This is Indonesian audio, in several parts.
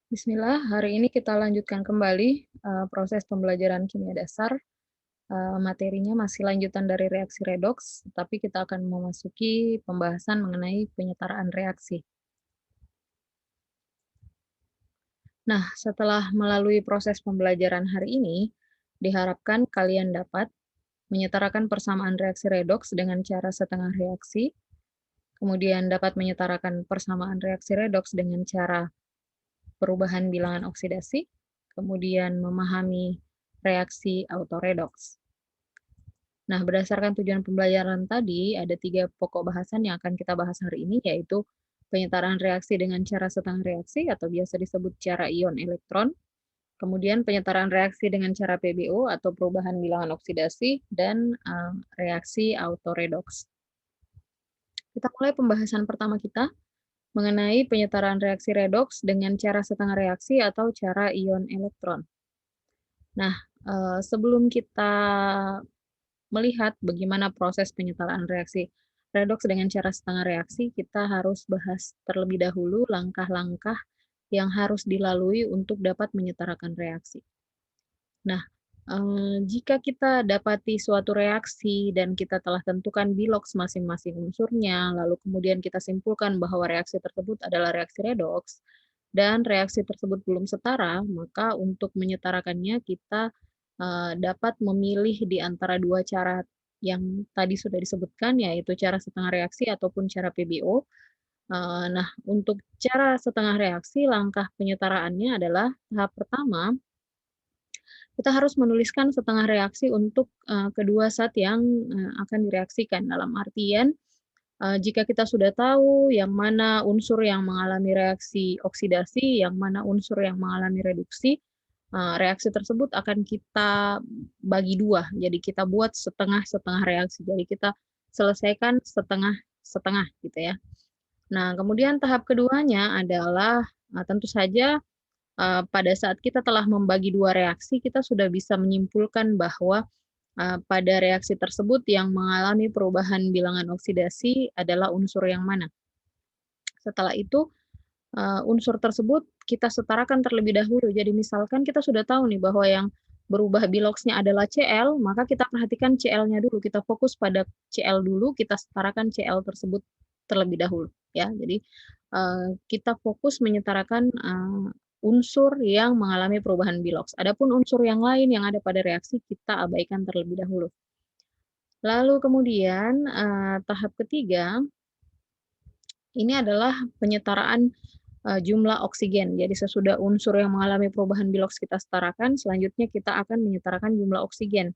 Bismillah, hari ini kita lanjutkan kembali proses pembelajaran kimia dasar. Materinya masih lanjutan dari reaksi redoks, tapi kita akan memasuki pembahasan mengenai penyetaraan reaksi. Nah, setelah melalui proses pembelajaran hari ini, diharapkan kalian dapat menyetarakan persamaan reaksi redoks dengan cara setengah reaksi, kemudian dapat menyetarakan persamaan reaksi redoks dengan cara perubahan bilangan oksidasi, kemudian memahami reaksi autoredoks. Nah, berdasarkan tujuan pembelajaran tadi, ada 3 pokok bahasan yang akan kita bahas hari ini, yaitu penyetaraan reaksi dengan cara setengah reaksi atau biasa disebut cara ion elektron, kemudian penyetaraan reaksi dengan cara PBO atau perubahan bilangan oksidasi, dan reaksi autoredoks. Kita mulai pembahasan pertama kita mengenai penyetaraan reaksi redoks dengan cara setengah reaksi atau cara ion elektron. Nah, sebelum kita melihat bagaimana proses penyetaraan reaksi redoks dengan cara setengah reaksi, kita harus bahas terlebih dahulu langkah-langkah yang harus dilalui untuk dapat menyetarakan reaksi. Nah, jika kita dapati suatu reaksi dan kita telah tentukan biloks masing-masing unsurnya, lalu kemudian kita simpulkan bahwa reaksi tersebut adalah reaksi redoks, dan reaksi tersebut belum setara, maka untuk menyetarakannya kita dapat memilih di antara dua cara yang tadi sudah disebutkan, yaitu cara setengah reaksi ataupun cara PBO. Nah, untuk cara setengah reaksi, langkah penyetaraannya adalah tahap pertama, kita harus menuliskan setengah reaksi untuk kedua zat yang akan direaksikan. Dalam artian, jika kita sudah tahu yang mana unsur yang mengalami reaksi oksidasi, yang mana unsur yang mengalami reduksi, reaksi tersebut akan kita bagi dua. Jadi kita buat setengah-setengah reaksi. Jadi kita selesaikan setengah-setengah gitu ya. Nah, kemudian tahap keduanya adalah tentu saja pada saat kita telah membagi dua reaksi, kita sudah bisa menyimpulkan bahwa pada reaksi tersebut yang mengalami perubahan bilangan oksidasi adalah unsur yang mana. Setelah itu, unsur tersebut kita setarakan terlebih dahulu. Jadi misalkan kita sudah tahu nih bahwa yang berubah biloksnya adalah Cl, maka kita perhatikan Cl-nya dulu. Kita fokus pada Cl dulu, kita setarakan Cl tersebut terlebih dahulu. Ya, jadi kita fokus menyetarakan unsur yang mengalami perubahan biloks. Adapun unsur yang lain yang ada pada reaksi kita abaikan terlebih dahulu. Lalu kemudian tahap ketiga ini adalah penyetaraan jumlah oksigen. Jadi sesudah unsur yang mengalami perubahan biloks kita setarakan, selanjutnya kita akan menyetarakan jumlah oksigen.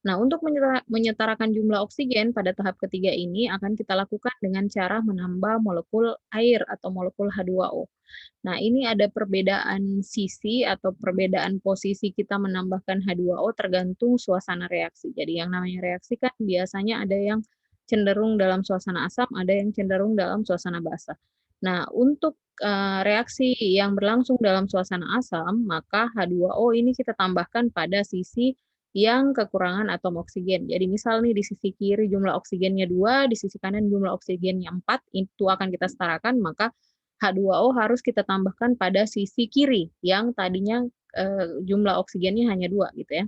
Nah, untuk menyetarakan jumlah oksigen pada tahap ketiga ini akan kita lakukan dengan cara menambah molekul air atau molekul H2O. Nah, ini ada perbedaan sisi atau perbedaan posisi kita menambahkan H2O tergantung suasana reaksi. Jadi yang namanya reaksi kan biasanya ada yang cenderung dalam suasana asam, ada yang cenderung dalam suasana basa. Nah, untuk reaksi yang berlangsung dalam suasana asam, maka H2O ini kita tambahkan pada sisi yang kekurangan atom oksigen. Jadi misal nih di sisi kiri jumlah oksigennya 2, di sisi kanan jumlah oksigennya 4, itu akan kita setarakan, maka H2O harus kita tambahkan pada sisi kiri yang tadinya jumlah oksigennya hanya 2 gitu ya.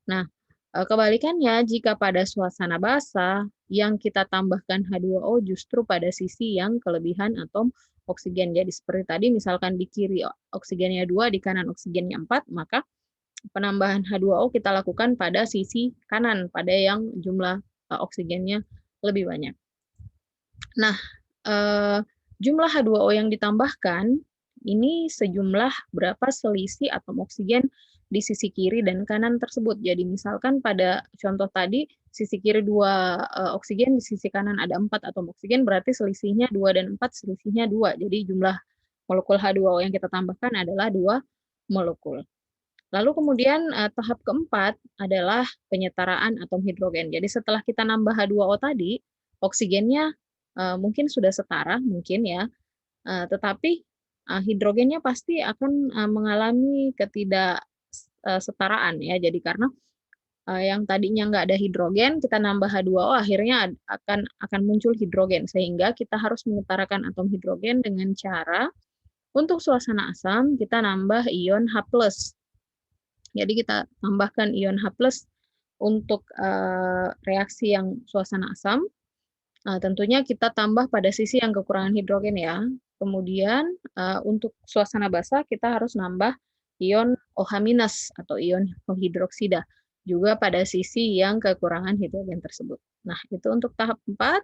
Nah, kebalikannya jika pada suasana basah yang kita tambahkan H2O justru pada sisi yang kelebihan atom oksigen. Jadi seperti tadi misalkan di kiri oksigennya 2, di kanan oksigennya 4, maka penambahan H2O kita lakukan pada sisi kanan, pada yang jumlah oksigennya lebih banyak. Nah, jumlah H2O yang ditambahkan ini sejumlah berapa selisih atom oksigen di sisi kiri dan kanan tersebut. Jadi misalkan pada contoh tadi sisi kiri 2 oksigen, di sisi kanan ada 4 atom oksigen, berarti selisihnya 2 dan 4, selisihnya 2. Jadi jumlah molekul H2O yang kita tambahkan adalah 2 molekul. Lalu kemudian tahap keempat adalah penyetaraan atom hidrogen. Jadi setelah kita nambah H2O tadi, oksigennya mungkin sudah setara, mungkin ya, tetapi hidrogennya pasti akan mengalami ketidaksetaraan ya. Jadi karena yang tadinya nggak ada hidrogen, kita nambah H2O, akhirnya akan muncul hidrogen, sehingga kita harus menyetarakan atom hidrogen dengan cara Untuk suasana asam, kita nambah ion H+. Jadi kita tambahkan ion H+ untuk, reaksi yang suasana asam. Tentunya kita tambah pada sisi yang kekurangan hidrogen ya. Kemudian, untuk suasana basah kita harus nambah ion OH- atau ion hidroksida, juga pada sisi yang kekurangan hidrogen tersebut. Nah, itu untuk tahap 4.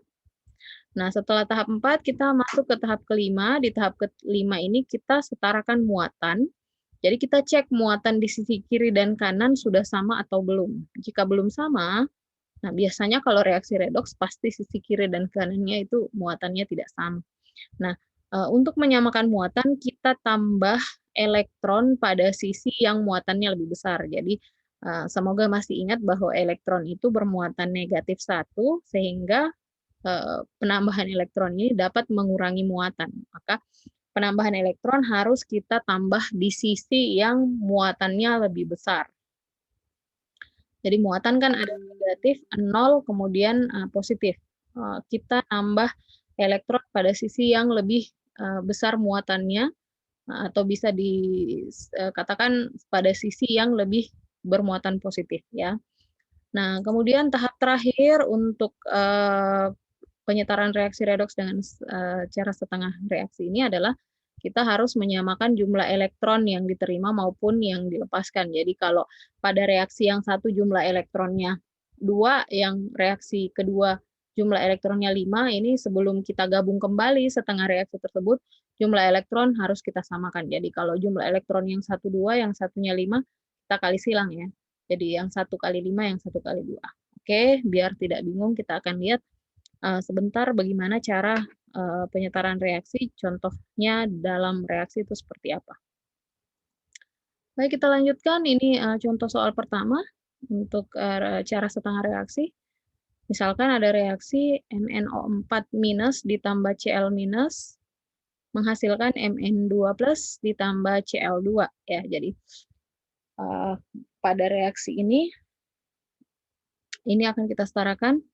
Nah, setelah tahap 4 kita masuk ke tahap kelima. Di tahap kelima ini kita setarakan muatan. Jadi kita cek muatan di sisi kiri dan kanan sudah sama atau belum. Jika belum sama, nah biasanya kalau reaksi redoks pasti sisi kiri dan kanannya itu muatannya tidak sama. Nah, untuk menyamakan muatan kita tambah elektron pada sisi yang muatannya lebih besar. Jadi, semoga masih ingat bahwa elektron itu bermuatan negatif 1 sehingga penambahan elektron ini dapat mengurangi muatan. Maka penambahan elektron harus kita tambah di sisi yang muatannya lebih besar. Jadi muatan kan ada negatif, 0, kemudian positif. Kita tambah elektron pada sisi yang lebih besar muatannya, atau bisa dikatakan pada sisi yang lebih bermuatan positif ya. Nah, kemudian tahap terakhir untuk penyetaran reaksi redoks dengan cara setengah reaksi ini adalah kita harus menyamakan jumlah elektron yang diterima maupun yang dilepaskan. Jadi kalau pada reaksi yang satu jumlah elektronnya 2, yang reaksi kedua jumlah elektronnya 5, ini sebelum kita gabung kembali setengah reaksi tersebut, jumlah elektron harus kita samakan. Jadi kalau jumlah elektron yang satu 2, yang satunya 5, kita kali silang ya. Jadi yang 1 kali 5, yang 1 kali 2. Oke, biar tidak bingung kita akan lihat sebentar bagaimana cara penyetaran reaksi, contohnya dalam reaksi itu seperti apa. Baik, kita lanjutkan. Ini contoh soal pertama untuk cara setengah reaksi. Misalkan ada reaksi MnO4- ditambah Cl- menghasilkan Mn2+ ditambah Cl2 ya. Jadi pada reaksi ini akan kita setarakan.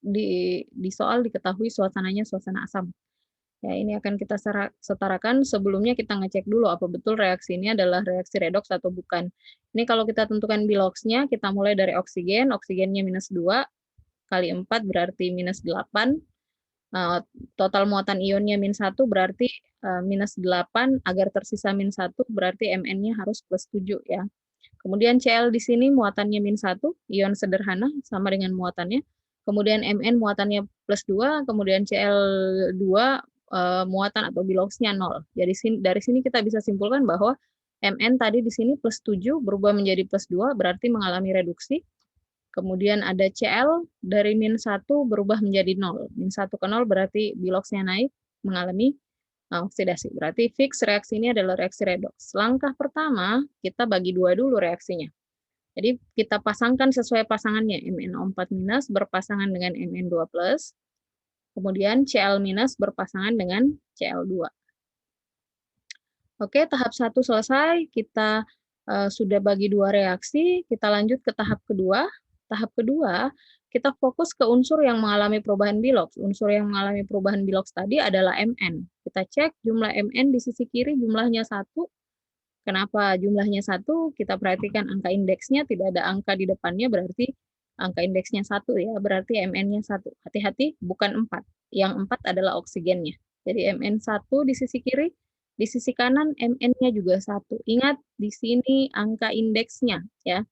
Di soal diketahui suasananya suasana asam. Ya, ini akan kita setarakan. Sebelumnya kita ngecek dulu apa betul reaksi ini adalah reaksi redoks atau bukan. Ini kalau kita tentukan biloxnya, kita mulai dari oksigen. Oksigennya -2, kali 4 berarti -8. Total muatan ionnya -1 berarti -8. Agar tersisa -1 berarti Mn-nya harus +7 ya. Kemudian Cl di sini muatannya -1, ion sederhana sama dengan muatannya. Kemudian Mn muatannya +2, kemudian Cl2 muatan atau biloxnya 0. Jadi dari sini kita bisa simpulkan bahwa Mn tadi di sini +7 berubah menjadi +2 berarti mengalami reduksi. Kemudian ada Cl dari -1 berubah menjadi 0. -1 ke 0 berarti biloxnya naik, mengalami oksidasi. Berarti fix reaksi ini adalah reaksi redoks. Langkah pertama, kita bagi dua dulu reaksinya. Jadi kita pasangkan sesuai pasangannya. MnO4- berpasangan dengan Mn2+, kemudian Cl- berpasangan dengan Cl2. Oke, tahap 1 selesai. Kita sudah bagi dua reaksi. Kita lanjut ke tahap kedua. Tahap kedua, kita fokus ke unsur yang mengalami perubahan biloks. Unsur yang mengalami perubahan biloks tadi adalah Mn. Kita cek jumlah Mn di sisi kiri jumlahnya 1. Kenapa jumlahnya 1? Kita perhatikan angka indeksnya, tidak ada angka di depannya, berarti angka indeksnya 1 ya, berarti Mn-nya 1. Hati-hati, bukan 4. Yang 4 adalah oksigennya. Jadi Mn1 di sisi kiri, di sisi kanan Mn-nya juga 1. Ingat, di sini angka indeksnya ya.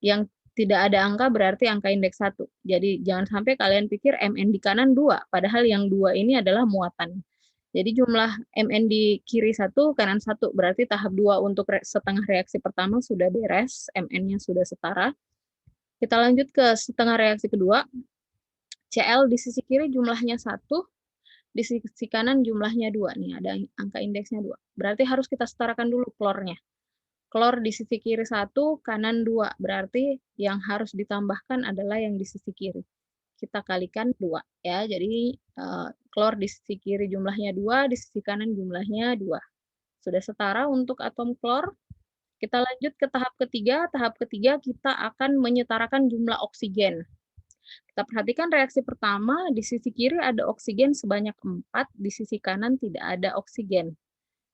Yang tidak ada angka berarti angka indeks 1. Jadi jangan sampai kalian pikir Mn di kanan 2, padahal yang 2 ini adalah muatan. Jadi jumlah Mn di kiri 1, kanan 1, berarti tahap 2 untuk setengah reaksi pertama sudah beres, Mn-nya sudah setara. Kita lanjut ke setengah reaksi kedua. Cl di sisi kiri jumlahnya 1, di sisi kanan jumlahnya 2. Nih ada angka indeksnya 2. Berarti harus kita setarakan dulu klornya. Klor di sisi kiri 1, kanan 2. Berarti yang harus ditambahkan adalah yang di sisi kiri. Kita kalikan 2 ya. Jadi klor di sisi kiri jumlahnya 2, di sisi kanan jumlahnya 2. Sudah setara untuk atom klor. Kita lanjut ke tahap ketiga. Tahap ketiga kita akan menyetarakan jumlah oksigen. Kita perhatikan reaksi pertama, di sisi kiri ada oksigen sebanyak 4, di sisi kanan tidak ada oksigen.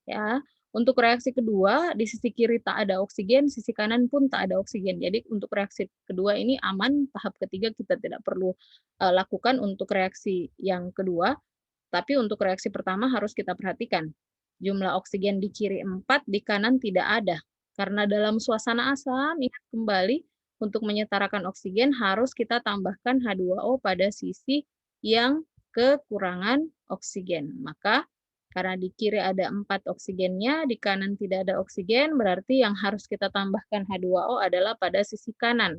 ya. Untuk reaksi kedua, di sisi kiri tak ada oksigen, sisi kanan pun tak ada oksigen. Jadi untuk reaksi kedua ini aman, tahap ketiga kita tidak perlu lakukan untuk reaksi yang kedua, tapi untuk reaksi pertama harus kita perhatikan. Jumlah oksigen di kiri 4, di kanan tidak ada. Karena dalam suasana asam, ingat kembali, untuk menyetarakan oksigen harus kita tambahkan H2O pada sisi yang kekurangan oksigen. Maka karena di kiri ada 4 oksigennya, di kanan tidak ada oksigen, berarti yang harus kita tambahkan H2O adalah pada sisi kanan.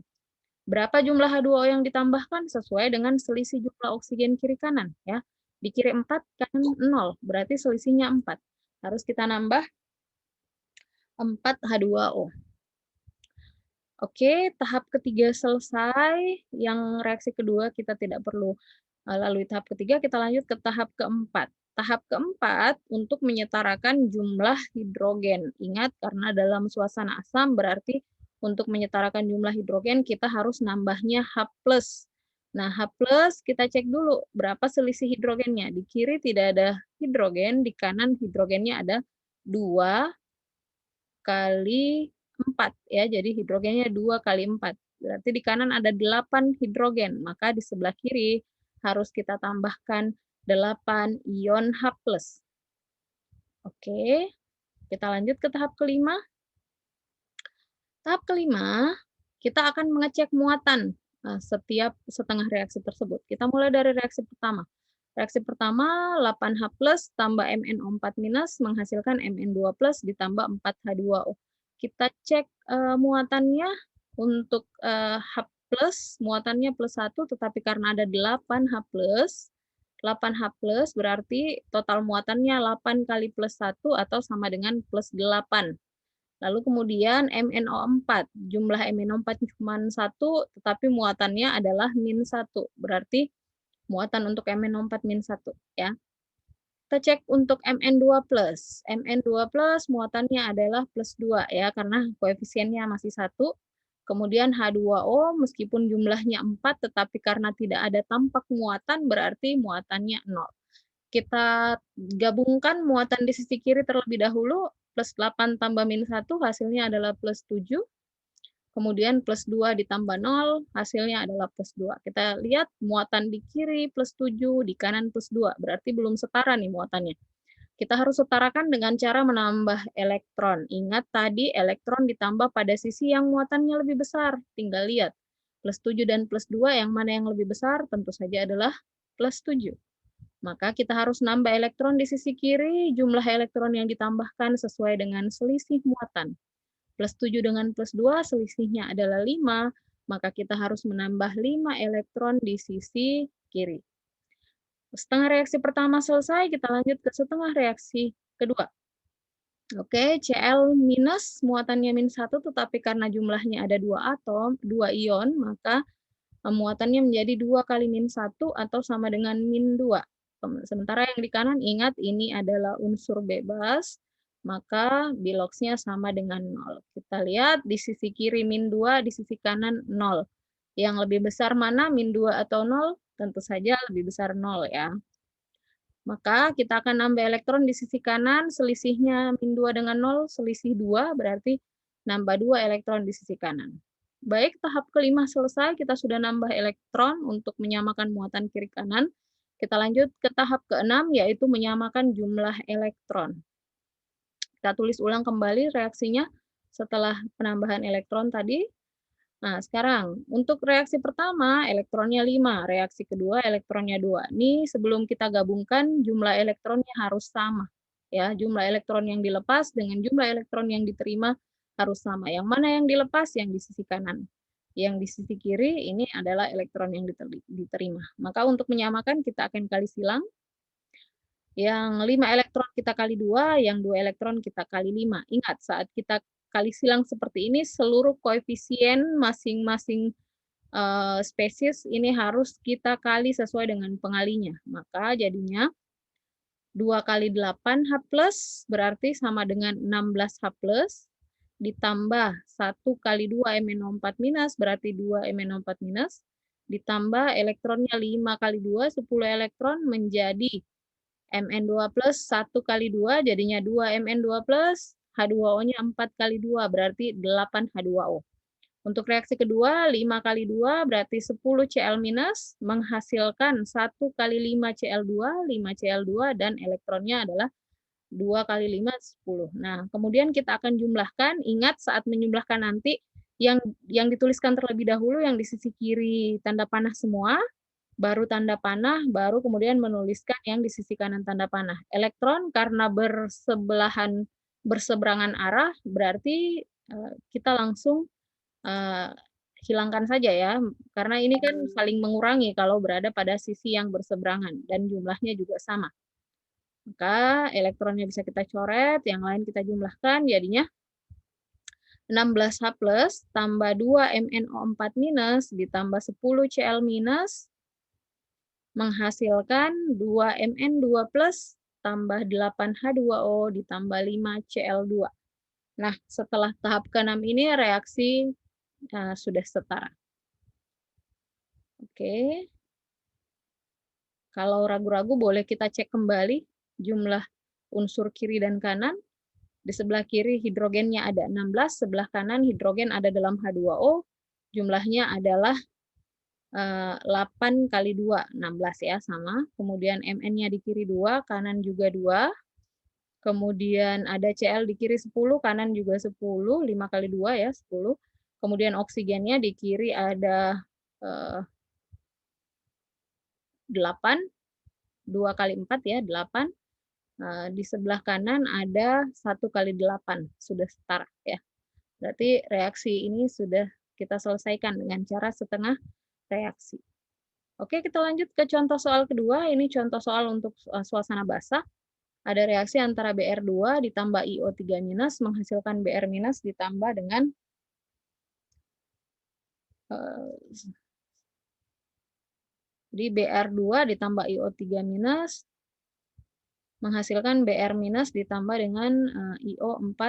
Berapa jumlah H2O yang ditambahkan? Sesuai dengan selisih jumlah oksigen kiri kanan. Ya. Di kiri 4, kanan 0, berarti selisihnya 4. Harus kita nambah 4 H2O. Oke, tahap ketiga selesai. Yang reaksi kedua kita tidak perlu lalui tahap ketiga, kita lanjut ke tahap keempat. Tahap keempat untuk menyetarakan jumlah hidrogen. Ingat, karena dalam suasana asam berarti untuk menyetarakan jumlah hidrogen kita harus nambahnya H+. Nah, H+, kita cek dulu berapa selisih hidrogennya. Di kiri tidak ada hidrogen, di kanan hidrogennya ada 2 kali 4 ya. Jadi hidrogennya 2 kali 4. Berarti di kanan ada 8 hidrogen, maka di sebelah kiri harus kita tambahkan 8 ion H+. Oke, kita lanjut ke tahap kelima. Tahap kelima, kita akan mengecek muatan setiap setengah reaksi tersebut. Kita mulai dari reaksi pertama. Reaksi pertama, 8H+ tambah MnO4- menghasilkan Mn2+ ditambah 4H2O. Kita cek muatannya untuk H+, muatannya +1, tetapi karena ada 8H+, 8H+ berarti total muatannya 8 kali +1 atau sama dengan +8. Lalu kemudian MnO4, jumlah MnO4 cuma 1, tetapi muatannya adalah -1. Berarti muatan untuk MnO4 -1 ya. Kita cek untuk Mn2+. Mn2+ muatannya adalah +2 ya, karena koefisiennya masih 1. Kemudian H2O meskipun jumlahnya 4, tetapi karena tidak ada tampak muatan berarti muatannya 0. Kita gabungkan muatan di sisi kiri terlebih dahulu, +8 tambah -1 hasilnya adalah +7. Kemudian +2 ditambah 0, hasilnya adalah +2. Kita lihat muatan di kiri +7, di kanan +2. Berarti belum setara nih muatannya. Kita harus setarakan dengan cara menambah elektron. Ingat tadi elektron ditambah pada sisi yang muatannya lebih besar. Tinggal lihat. +7 dan +2 yang mana yang lebih besar? Tentu saja adalah +7. Maka kita harus nambah elektron di sisi kiri, jumlah elektron yang ditambahkan sesuai dengan selisih muatan. +7 dengan +2 selisihnya adalah 5, maka kita harus menambah 5 elektron di sisi kiri. Setengah reaksi pertama selesai, kita lanjut ke setengah reaksi kedua. Oke, Cl minus muatannya -1, tetapi karena jumlahnya ada 2 atom, 2 ion, maka muatannya menjadi 2 kali -1 atau sama dengan -2. Sementara yang di kanan, ingat ini adalah unsur bebas, maka biloxnya sama dengan 0. Kita lihat di sisi kiri -2, di sisi kanan 0. Yang lebih besar mana, -2 atau 0? Tentu saja lebih besar 0 ya. Maka kita akan nambah elektron di sisi kanan, selisihnya -2 dengan 0, selisih 2, berarti nambah 2 elektron di sisi kanan. Baik, tahap kelima selesai, kita sudah nambah elektron untuk menyamakan muatan kiri kanan. Kita lanjut ke tahap keenam, yaitu menyamakan jumlah elektron. Kita tulis ulang kembali reaksinya setelah penambahan elektron tadi. Nah, sekarang untuk reaksi pertama elektronnya 5, reaksi kedua elektronnya 2. Nih sebelum kita gabungkan jumlah elektronnya harus sama. Ya, jumlah elektron yang dilepas dengan jumlah elektron yang diterima harus sama. Yang mana yang dilepas? Yang di sisi kanan. Yang di sisi kiri ini adalah elektron yang diterima. Maka untuk menyamakan kita akan kali silang. Yang 5 elektron kita kali 2, yang 2 elektron kita kali 5. Ingat, saat kita kali silang seperti ini, seluruh koefisien masing-masing spesies ini harus kita kali sesuai dengan pengalinya. Maka jadinya 2 kali 8 H+, berarti sama dengan 16 H+, ditambah 1 kali 2 MnO4-, berarti 2 MnO4-, ditambah elektronnya 5 kali 2, 10 elektron menjadi Mn2 plus 1 kali 2 jadinya 2 Mn2 plus, H2O-nya 4 kali 2 berarti 8 H2O. Untuk reaksi kedua, 5 kali 2 berarti 10 Cl minus menghasilkan 1 kali 5 Cl2, 5 Cl2 dan elektronnya adalah 2 kali 5, 10. Nah, kemudian kita akan jumlahkan, ingat saat menjumlahkan nanti yang dituliskan terlebih dahulu yang di sisi kiri tanda panah semua, baru tanda panah, baru kemudian menuliskan yang di sisi kanan tanda panah. Elektron karena berseberangan arah, berarti kita langsung hilangkan saja ya, karena ini kan saling mengurangi kalau berada pada sisi yang berseberangan dan jumlahnya juga sama. Maka elektronnya bisa kita coret, yang lain kita jumlahkan, jadinya 16H plus tambah 2 MnO4 minus ditambah 10 Cl minus menghasilkan 2 Mn2 plus tambah 8 H2O ditambah 5 Cl2. Nah, setelah tahap ke-6 ini reaksi sudah setara. Oke. Kalau ragu-ragu boleh kita cek kembali jumlah unsur kiri dan kanan. Di sebelah kiri hidrogennya ada 16, sebelah kanan hidrogen ada dalam H2O, jumlahnya adalah 8 kali 2, 16 ya, sama. Kemudian Mn-nya di kiri 2, kanan juga 2. Kemudian ada Cl di kiri 10, kanan juga 10, 5 kali 2 ya, 10. Kemudian oksigennya di kiri ada 8, 2 kali 4 ya, 8. Di sebelah kanan ada 1 kali 8, sudah setara ya. Berarti reaksi ini sudah kita selesaikan dengan cara setengah reaksi. Oke, kita lanjut ke contoh soal kedua. Ini contoh soal untuk suasana basah. Ada reaksi antara Br2 ditambah IO3- menghasilkan Br- ditambah dengan di Br2 ditambah IO3- menghasilkan Br- ditambah dengan IO4-.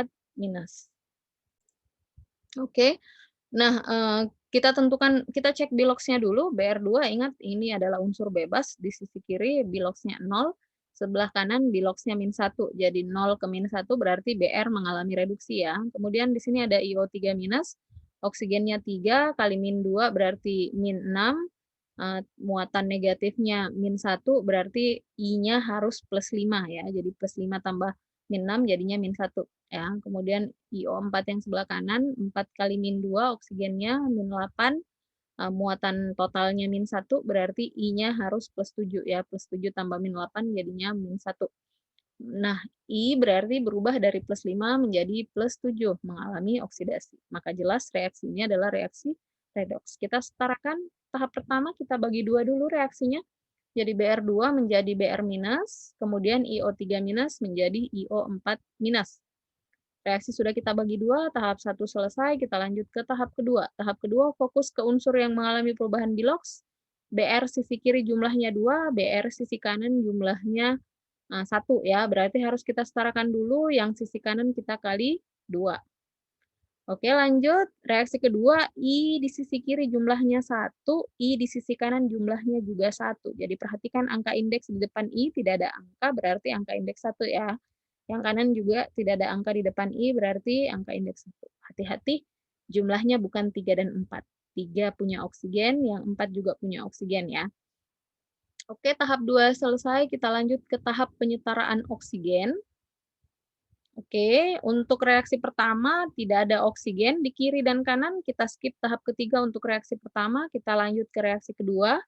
Oke. Nah, kita tentukan, kita cek biloxnya dulu. Br2 ingat ini adalah unsur bebas, di sisi kiri biloxnya 0, sebelah kanan biloxnya -1. Jadi 0 ke -1 berarti Br mengalami reduksi ya. Kemudian di sini ada IO3-, oksigennya 3 kali -2 berarti -6. Muatan negatifnya -1 berarti I-nya harus +5 ya. Jadi +5 tambah -6 jadinya -1 ya. Kemudian IO4 yang sebelah kanan 4 kali -2 oksigennya -8. Muatan totalnya -1 berarti I-nya harus +7 ya. +7 tambah -8 jadinya -1. Nah, I berarti berubah dari +5 menjadi +7, mengalami oksidasi. Maka jelas reaksi ini adalah reaksi redoks. Kita setarakan tahap pertama, kita bagi dua dulu reaksinya. Jadi Br2 menjadi Br-, kemudian IO3- menjadi IO4-. Reaksi sudah kita bagi dua, tahap 1 selesai, kita lanjut ke tahap kedua. Tahap kedua fokus ke unsur yang mengalami perubahan biloks. Br sisi kiri jumlahnya 2, Br sisi kanan jumlahnya 1 ya, berarti harus kita setarakan dulu yang sisi kanan kita kali 2. Oke, lanjut. Reaksi kedua, I di sisi kiri jumlahnya 1, I di sisi kanan jumlahnya juga 1. Jadi perhatikan angka indeks di depan I tidak ada angka, berarti angka indeks 1 ya. Yang kanan juga tidak ada angka di depan I, berarti angka indeks 1. Hati-hati, jumlahnya bukan 3 dan 4. 3 punya oksigen, yang 4 juga punya oksigen ya. Oke, tahap 2 selesai, kita lanjut ke tahap penyetaraan oksigen. Oke, untuk reaksi pertama tidak ada oksigen di kiri dan kanan, kita skip tahap ketiga untuk reaksi pertama, kita lanjut ke reaksi kedua.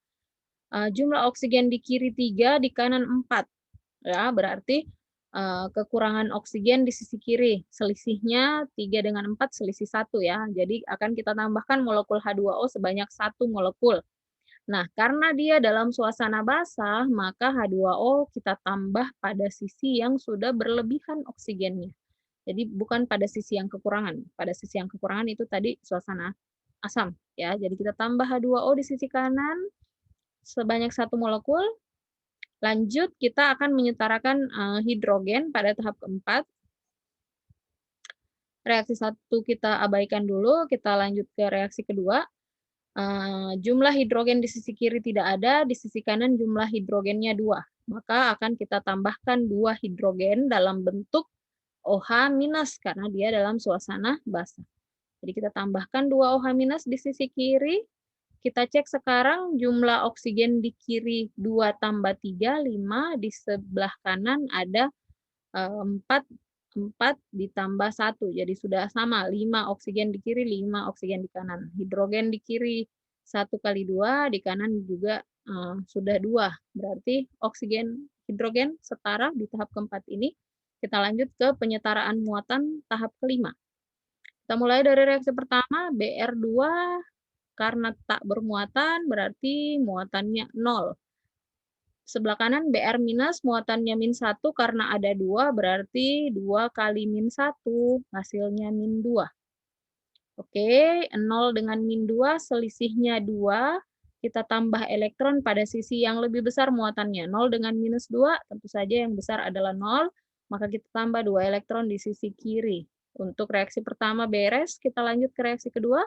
Jumlah oksigen di kiri 3, di kanan 4. Ya, berarti kekurangan oksigen di sisi kiri, selisihnya 3 dengan 4 selisih 1 ya. Jadi akan kita tambahkan molekul H2O sebanyak 1 molekul. Nah, karena dia dalam suasana basah, maka H2O kita tambah pada sisi yang sudah berlebihan oksigennya. Jadi bukan pada sisi yang kekurangan. Pada sisi yang kekurangan itu tadi suasana asam. Ya, jadi kita tambah H2O di sisi kanan sebanyak 1 molekul. Lanjut, kita akan menyetarakan hidrogen pada tahap keempat. Reaksi 1 kita abaikan dulu, kita lanjut ke reaksi kedua. Jumlah hidrogen di sisi kiri tidak ada, di sisi kanan jumlah hidrogennya 2. maka akan kita tambahkan 2 hidrogen dalam bentuk OH- karena dia dalam suasana basah. Jadi kita tambahkan 2 OH- di sisi kiri. Kita cek sekarang jumlah oksigen di kiri 2 tambah 3, 5. Di sebelah kanan ada 4, 4 ditambah 1. Jadi sudah sama, 5 oksigen di kiri, 5 oksigen di kanan. Hidrogen di kiri 1 kali 2, di kanan juga sudah 2. Berarti oksigen hidrogen setara di tahap keempat ini. Kita lanjut ke penyetaraan muatan tahap kelima. Kita mulai dari reaksi pertama, Br2 karena tak bermuatan berarti muatannya 0. Sebelah kanan Br minus muatannya min 1 karena ada 2 berarti 2 kali min 1 hasilnya min 2. Oke, 0 dengan min 2 selisihnya 2. Kita tambah elektron pada sisi yang lebih besar muatannya. 0 dengan minus 2 tentu saja yang besar adalah 0. Maka kita tambah 2 elektron di sisi kiri. Untuk reaksi pertama beres, kita lanjut ke reaksi kedua.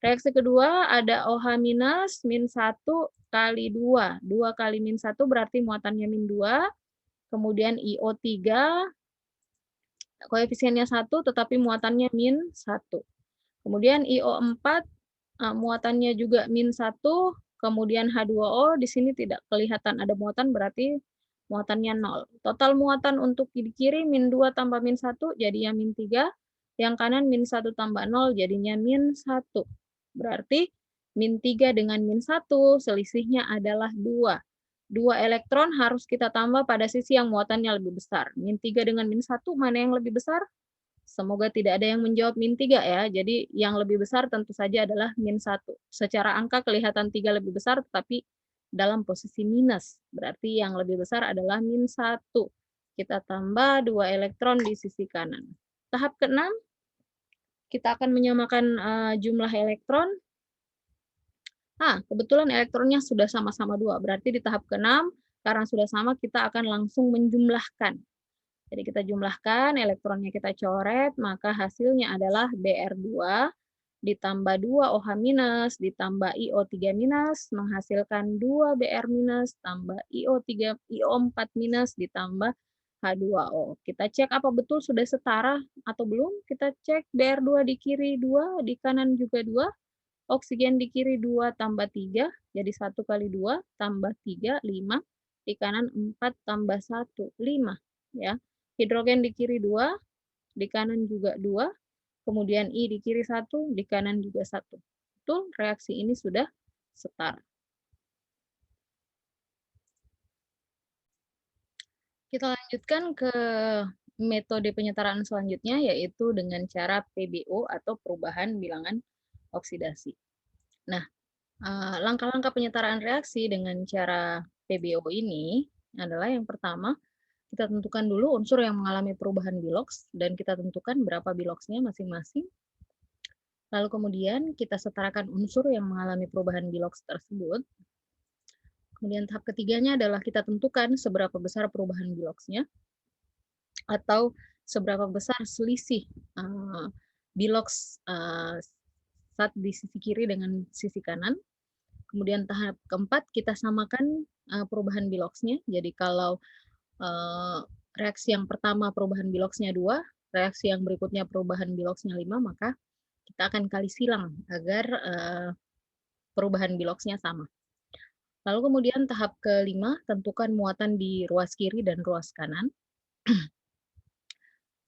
Reaksi kedua ada OH minus min 1 kali 2. 2 kali min 1 berarti muatannya min 2. Kemudian IO3 koefisiennya 1 tetapi muatannya min 1. Kemudian IO4 muatannya juga min 1. Kemudian H2O di sini tidak kelihatan ada muatan berarti muatannya 0. Total muatan untuk di kiri min 2 tambah min 1 jadinya min 3. Yang kanan min 1 tambah 0 jadinya min 1. Berarti min 3 dengan min 1 selisihnya adalah 2. 2 elektron harus kita tambah pada sisi yang muatannya lebih besar. Min 3 dengan min 1 mana yang lebih besar? Semoga tidak ada yang menjawab min 3 ya. Jadi yang lebih besar tentu saja adalah min 1. Secara angka kelihatan 3 lebih besar tetapi dalam posisi minus. Berarti yang lebih besar adalah min 1. Kita tambah 2 elektron di sisi kanan. Tahap ke-6 kita akan menyamakan jumlah elektron. Kebetulan elektronnya sudah sama-sama 2. Berarti di tahap ke-6 karena sudah sama kita akan langsung menjumlahkan. Jadi kita jumlahkan, elektronnya kita coret, maka hasilnya adalah Br2 ditambah 2 OH- ditambah IO3- menghasilkan 2 Br- tambah IO4- ditambah H2O. Kita cek apa betul sudah setara atau belum. Kita cek Br2 di kiri 2, di kanan juga 2. Oksigen di kiri 2 tambah 3, jadi 1 kali 2 tambah 3, 5. Di kanan 4 tambah 1, 5. Ya. Hidrogen di kiri 2, di kanan juga 2. Kemudian I di kiri 1, di kanan juga 1. Betul, reaksi ini sudah setara. Kita lanjutkan ke metode penyetaraan selanjutnya, yaitu dengan cara PBO atau perubahan bilangan oksidasi. Nah, langkah-langkah penyetaraan reaksi dengan cara PBO ini adalah yang pertama, kita tentukan dulu unsur yang mengalami perubahan biloks, dan kita tentukan berapa biloksnya masing-masing. Lalu kemudian kita setarakan unsur yang mengalami perubahan biloks tersebut. Kemudian tahap ketiganya adalah kita tentukan seberapa besar perubahan biloksnya, atau seberapa besar selisih biloks saat di sisi kiri dengan sisi kanan. Kemudian tahap keempat kita samakan perubahan biloksnya. Jadi kalau reaksi yang pertama perubahan biloksnya 2, reaksi yang berikutnya perubahan biloksnya 5, maka kita akan kali silang agar perubahan biloksnya sama. Lalu kemudian tahap kelima, tentukan muatan di ruas kiri dan ruas kanan.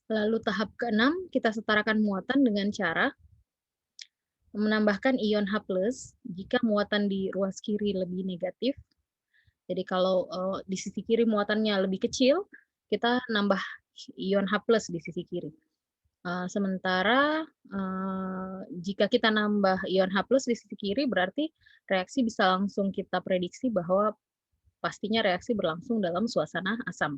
Lalu tahap keenam, kita setarakan muatan dengan cara menambahkan ion H+ jika muatan di ruas kiri lebih negatif. Jadi kalau di sisi kiri muatannya lebih kecil, kita nambah ion H+ di sisi kiri. Sementara jika kita nambah ion H+ di sisi kiri, berarti reaksi bisa langsung kita prediksi bahwa pastinya reaksi berlangsung dalam suasana asam.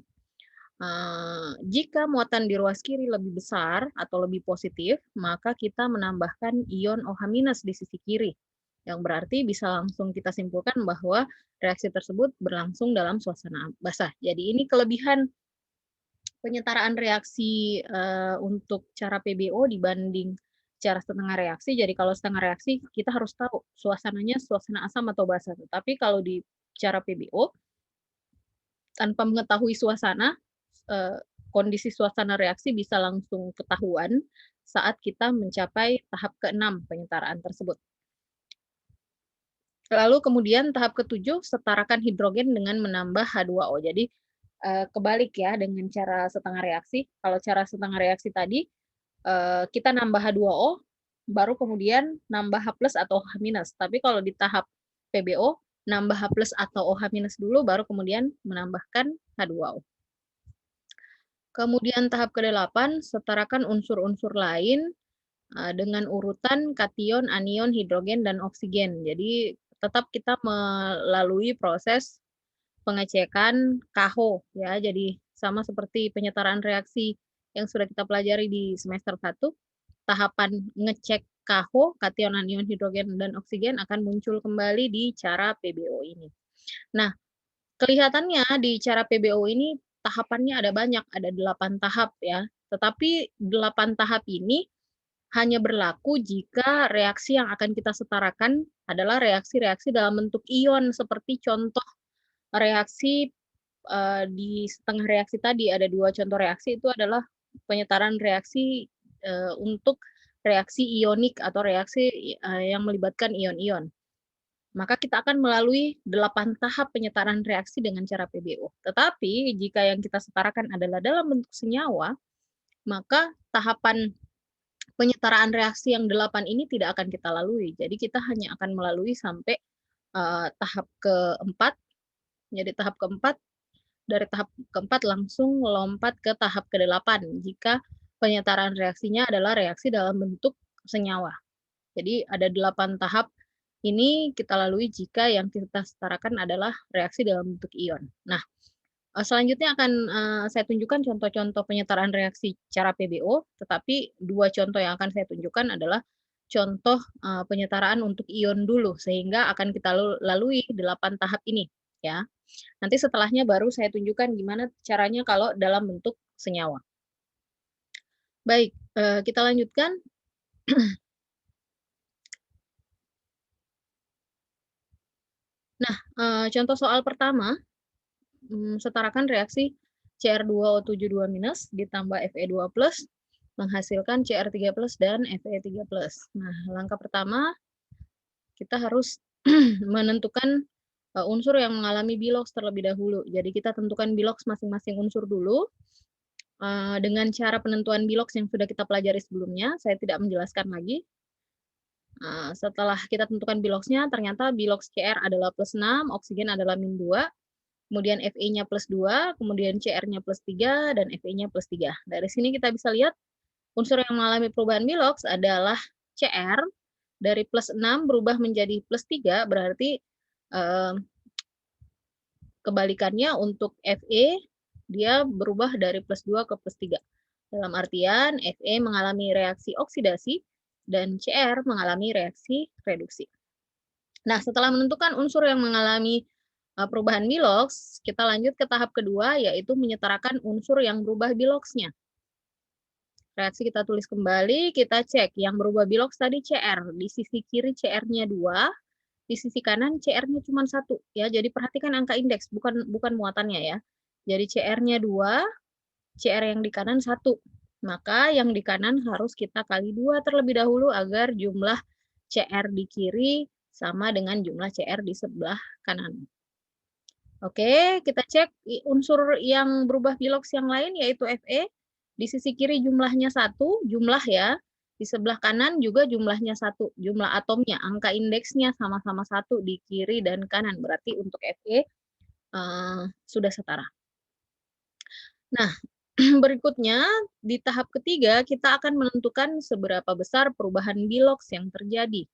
Jika muatan di ruas kiri lebih besar atau lebih positif, maka kita menambahkan ion OH- di sisi kiri, yang berarti bisa langsung kita simpulkan bahwa reaksi tersebut berlangsung dalam suasana basah. Jadi ini kelebihan penyetaraan reaksi untuk cara PBO dibanding cara setengah reaksi. Jadi kalau setengah reaksi kita harus tahu suasananya suasana asam atau basah. Tapi kalau di cara PBO tanpa mengetahui suasana, eee, kondisi suasana reaksi bisa langsung ketahuan saat kita mencapai tahap ke-6 penyetaraan tersebut. Lalu kemudian tahap ke-7, setarakan hidrogen dengan menambah H2O. Jadi, kebalik ya dengan cara setengah reaksi. Kalau cara setengah reaksi tadi, kita nambah H2O, baru kemudian nambah H+ atau H-. Tapi kalau di tahap PBO, nambah H+ atau OH- dulu, baru kemudian menambahkan H2O. Kemudian tahap ke-8, setarakan unsur-unsur lain, dengan urutan kation, anion, hidrogen, dan oksigen. Jadi tetap kita melalui proses pengecekan KAHO ya. Jadi sama seperti penyetaraan reaksi yang sudah kita pelajari di semester 1, tahapan ngecek KAHO, kation, anion, hidrogen, dan oksigen akan muncul kembali di cara PBO ini. Nah, kelihatannya di cara PBO ini tahapannya ada banyak, ada 8 tahap ya. Tetapi 8 tahap ini hanya berlaku jika reaksi yang akan kita setarakan adalah reaksi-reaksi dalam bentuk ion, seperti contoh reaksi, di setengah reaksi tadi. Ada 2 contoh reaksi, itu adalah penyetaraan reaksi, untuk reaksi ionik atau reaksi, yang melibatkan ion-ion. Maka kita akan melalui 8 tahap penyetaraan reaksi dengan cara PBO. Tetapi jika yang kita setarakan adalah dalam bentuk senyawa, maka tahapan penyetaraan reaksi yang 8 ini tidak akan kita lalui. Jadi kita hanya akan melalui sampai, tahap keempat. Jadi tahap keempat, dari tahap keempat langsung lompat ke tahap ke-8 jika penyetaraan reaksinya adalah reaksi dalam bentuk senyawa. Jadi ada 8 tahap ini kita lalui jika yang kita setarakan adalah reaksi dalam bentuk ion. Nah, selanjutnya akan, saya tunjukkan contoh-contoh penyetaraan reaksi cara PBO, tetapi 2 contoh yang akan saya tunjukkan adalah contoh, penyetaraan untuk ion dulu, sehingga akan kita lalui 8 tahap ini, ya. Nanti setelahnya baru saya tunjukkan gimana caranya kalau dalam bentuk senyawa. Baik, kita lanjutkan. Nah, contoh soal pertama, setarakan reaksi Cr2O72- ditambah Fe2+ menghasilkan Cr3+ dan Fe3+. Nah, langkah pertama kita harus menentukan, unsur yang mengalami biloks terlebih dahulu. Jadi kita tentukan biloks masing-masing unsur dulu, dengan cara penentuan biloks yang sudah kita pelajari sebelumnya, saya tidak menjelaskan lagi. Setelah kita tentukan biloksnya, ternyata biloks Cr adalah +6, oksigen adalah -2, kemudian Fe-nya +2, kemudian Cr-nya +3, dan Fe-nya +3. Dari sini kita bisa lihat unsur yang mengalami perubahan biloks adalah Cr, dari +6 berubah menjadi +3, berarti kebalikannya untuk Fe, dia berubah dari +2 ke +3. Dalam artian Fe mengalami reaksi oksidasi dan Cr mengalami reaksi reduksi. Nah, setelah menentukan unsur yang mengalami perubahan biloks, kita lanjut ke tahap kedua, yaitu menyetarakan unsur yang berubah biloksnya. Reaksi kita tulis kembali, kita cek. Yang berubah biloks tadi Cr. Di sisi kiri Cr-nya 2, di sisi kanan Cr-nya cuma 1. Ya, jadi perhatikan angka indeks, bukan muatannya ya. Jadi Cr-nya 2, Cr yang di kanan 1. Maka yang di kanan harus kita kali 2 terlebih dahulu agar jumlah Cr di kiri sama dengan jumlah Cr di sebelah kanan. Oke, kita cek unsur yang berubah biloks yang lain yaitu Fe. Di sisi kiri jumlahnya 1, jumlah ya. Di sebelah kanan juga jumlahnya 1, jumlah atomnya, angka indeksnya sama-sama 1 di kiri dan kanan. Berarti untuk Fe sudah setara. Nah, berikutnya di tahap ketiga kita akan menentukan seberapa besar perubahan biloks yang terjadi.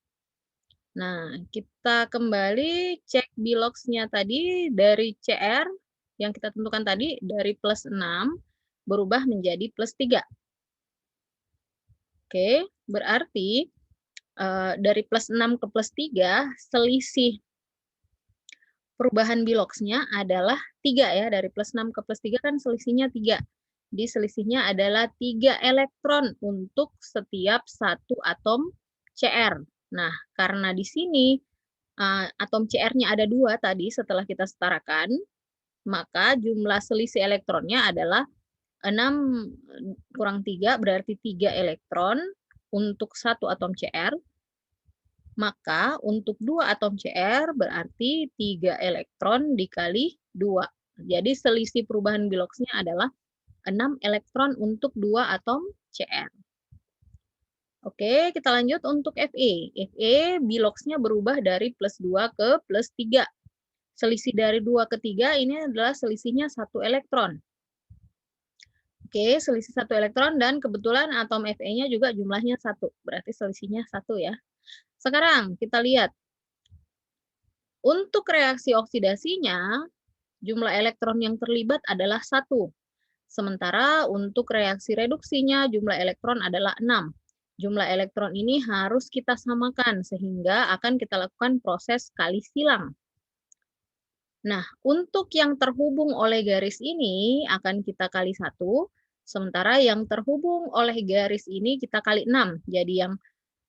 Nah, kita kembali cek biloksnya tadi dari Cr yang kita tentukan tadi dari +6 berubah menjadi +3. Oke, berarti dari +6 ke +3 selisih perubahan biloksnya adalah 3 ya, dari +6 ke +3 kan selisihnya 3. Di selisihnya adalah 3 elektron untuk setiap satu atom Cr. Nah, karena di sini atom Cr-nya ada 2 tadi setelah kita setarakan, maka jumlah selisih elektronnya adalah 6 kurang 3 berarti 3 elektron untuk 1 atom Cr, maka untuk 2 atom Cr berarti 3 elektron dikali 2. Jadi selisih perubahan biloxnya adalah 6 elektron untuk 2 atom Cr. Oke, kita lanjut untuk Fe. Fe biloxnya berubah dari plus 2 ke plus 3. Selisih dari 2 ke 3 ini adalah selisihnya 1 elektron. Oke, selisih 1 elektron dan kebetulan atom Fe-nya juga jumlahnya 1. Berarti selisihnya 1 ya. Sekarang kita lihat. Untuk reaksi oksidasinya, jumlah elektron yang terlibat adalah 1. Sementara untuk reaksi reduksinya, jumlah elektron adalah 6. Jumlah elektron ini harus kita samakan sehingga akan kita lakukan proses kali silang. Nah, untuk yang terhubung oleh garis ini akan kita kali 1, sementara yang terhubung oleh garis ini kita kali 6. Jadi yang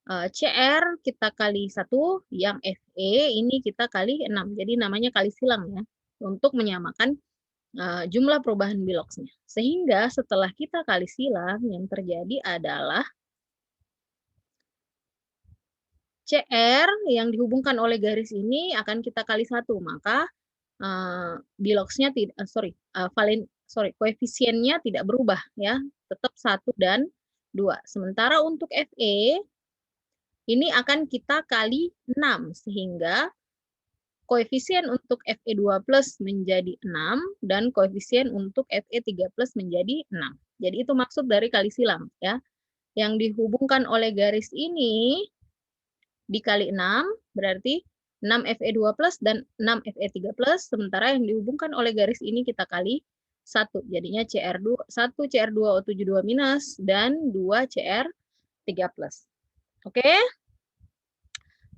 Cr kita kali 1, yang Fe ini kita kali 6. Jadi namanya kali silang ya, untuk menyamakan jumlah perubahan biloxnya. Sehingga setelah kita kali silang, yang terjadi adalah Cr yang dihubungkan oleh garis ini akan kita kali 1, maka biloxnya tidak, koefisiennya tidak berubah ya, tetap 1 dan 2. Sementara untuk Fe ini akan kita kali 6 sehingga koefisien untuk Fe2+ menjadi 6 dan koefisien untuk Fe3+ menjadi 6. Jadi itu maksud dari kali silang ya. Yang dihubungkan oleh garis ini dikali 6 berarti 6 Fe2+ dan 6 Fe3+, sementara yang dihubungkan oleh garis ini kita kali 1. Jadinya Cr2, 1 Cr2O72- dan 2 Cr3+. Oke?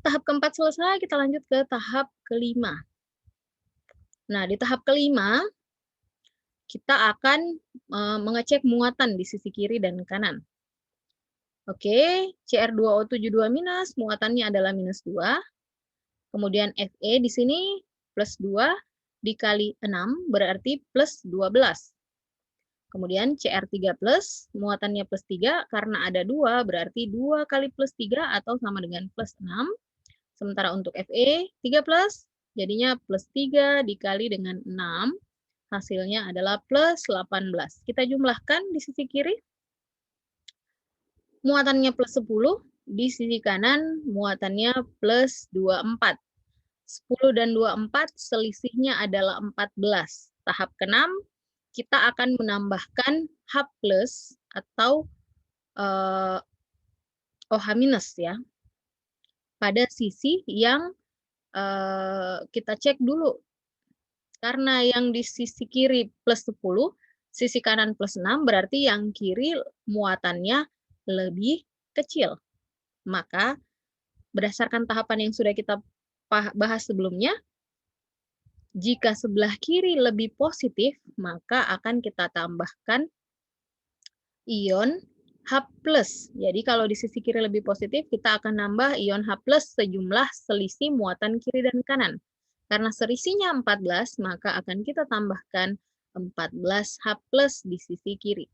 Tahap keempat selesai, kita lanjut ke tahap kelima. Nah, di tahap kelima, kita akan mengecek muatan di sisi kiri dan kanan. Oke, Cr2O72- muatannya adalah -2. Kemudian Fe di sini plus 2 dikali 6 berarti plus 12. Kemudian Cr3+, muatannya plus 3, karena ada 2 berarti 2 kali plus 3 atau sama dengan plus 6. Sementara untuk Fe 3+, jadinya plus 3 dikali dengan 6, hasilnya adalah plus 18. Kita jumlahkan di sisi kiri, muatannya plus 10, di sisi kanan muatannya plus 24. 10 dan 24 selisihnya adalah 14. Tahap ke-6, kita akan menambahkan H+ atau OH- ya, pada sisi yang kita cek dulu. Karena yang di sisi kiri plus 10, sisi kanan plus 6, berarti yang kiri muatannya lebih kecil. Maka berdasarkan tahapan yang sudah kita bahas sebelumnya, jika sebelah kiri lebih positif, maka akan kita tambahkan ion H+. Jadi kalau di sisi kiri lebih positif, kita akan nambah ion H+ sejumlah selisih muatan kiri dan kanan. Karena selisihnya 14, maka akan kita tambahkan 14 H+ di sisi kiri.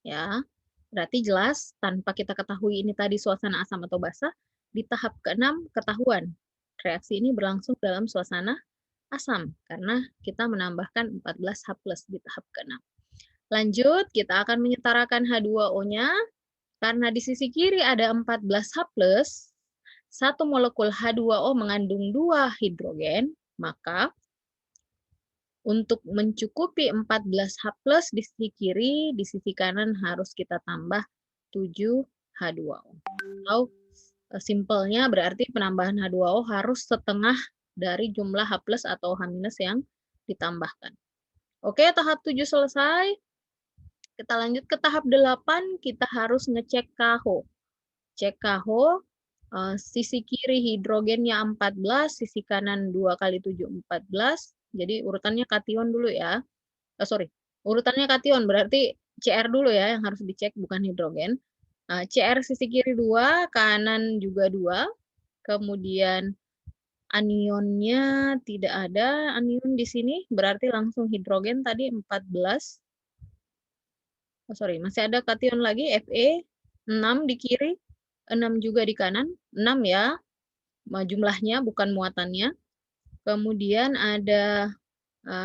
Ya, berarti jelas tanpa kita ketahui ini tadi suasana asam atau basa, di tahap ke-6 ketahuan. Reaksi ini berlangsung dalam suasana asam karena kita menambahkan 14 H+ di tahap ke-6. Lanjut, kita akan menyetarakan H2O-nya. Karena di sisi kiri ada 14 H+, satu molekul H2O mengandung 2 hidrogen, maka untuk mencukupi 14 H+ di sisi kiri, di sisi kanan harus kita tambah 7 H2O. Atau simpelnya berarti penambahan H2O harus setengah dari jumlah H+ atau H- yang ditambahkan. Oke, tahap 7 selesai. Kita lanjut ke tahap 8, kita harus ngecek KH. Cek KH, sisi kiri hidrogennya 14, sisi kanan 2 kali 7, 14. Jadi urutannya kation dulu ya. Urutannya kation, berarti Cr dulu ya yang harus dicek, bukan hidrogen. Cr sisi kiri 2, kanan juga 2. Kemudian Anionnya tidak ada, anion di sini, berarti langsung hidrogen tadi 14. Oh, sorry, masih ada kation lagi, Fe, 6 di kiri, 6 juga di kanan, 6 ya, jumlahnya bukan muatannya. Kemudian ada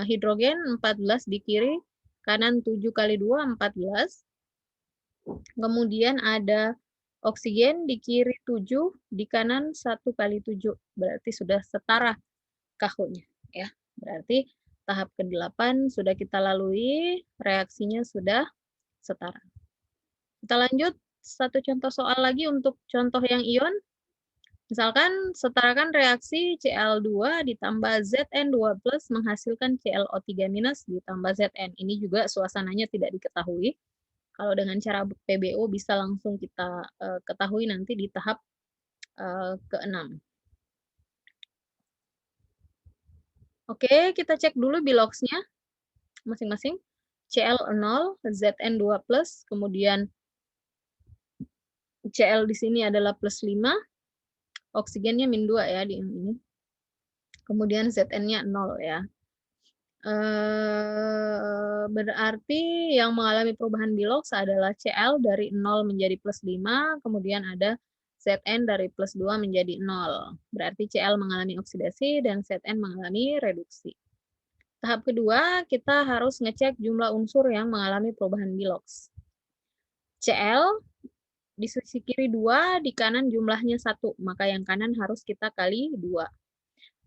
hidrogen 14 di kiri, kanan 7 kali 2, 14. Kemudian ada oksigen di kiri 7, di kanan 1 kali 7. Berarti sudah setara KH-nya. Ya. Berarti tahap ke-8 sudah kita lalui, reaksinya sudah setara. Kita lanjut, satu contoh soal lagi untuk contoh yang ion. Misalkan setarakan reaksi Cl2 ditambah Zn2+ menghasilkan ClO3- ditambah Zn. Ini juga suasananya tidak diketahui. Kalau dengan cara PBO bisa langsung kita ketahui nanti di tahap ke-6. Oke, kita cek dulu biloxnya masing-masing. Cl0, Zn2+, kemudian Cl di sini adalah +5, oksigennya -2 ya di ini. Kemudian Zn-nya 0 ya. Berarti yang mengalami perubahan bilox adalah Cl dari 0 menjadi +5, kemudian ada Zn dari +2 menjadi 0. Berarti Cl mengalami oksidasi dan Zn mengalami reduksi. Tahap kedua, kita harus ngecek jumlah unsur yang mengalami perubahan bilox. Cl di sisi kiri 2, di kanan jumlahnya 1, maka yang kanan harus kita kali 2.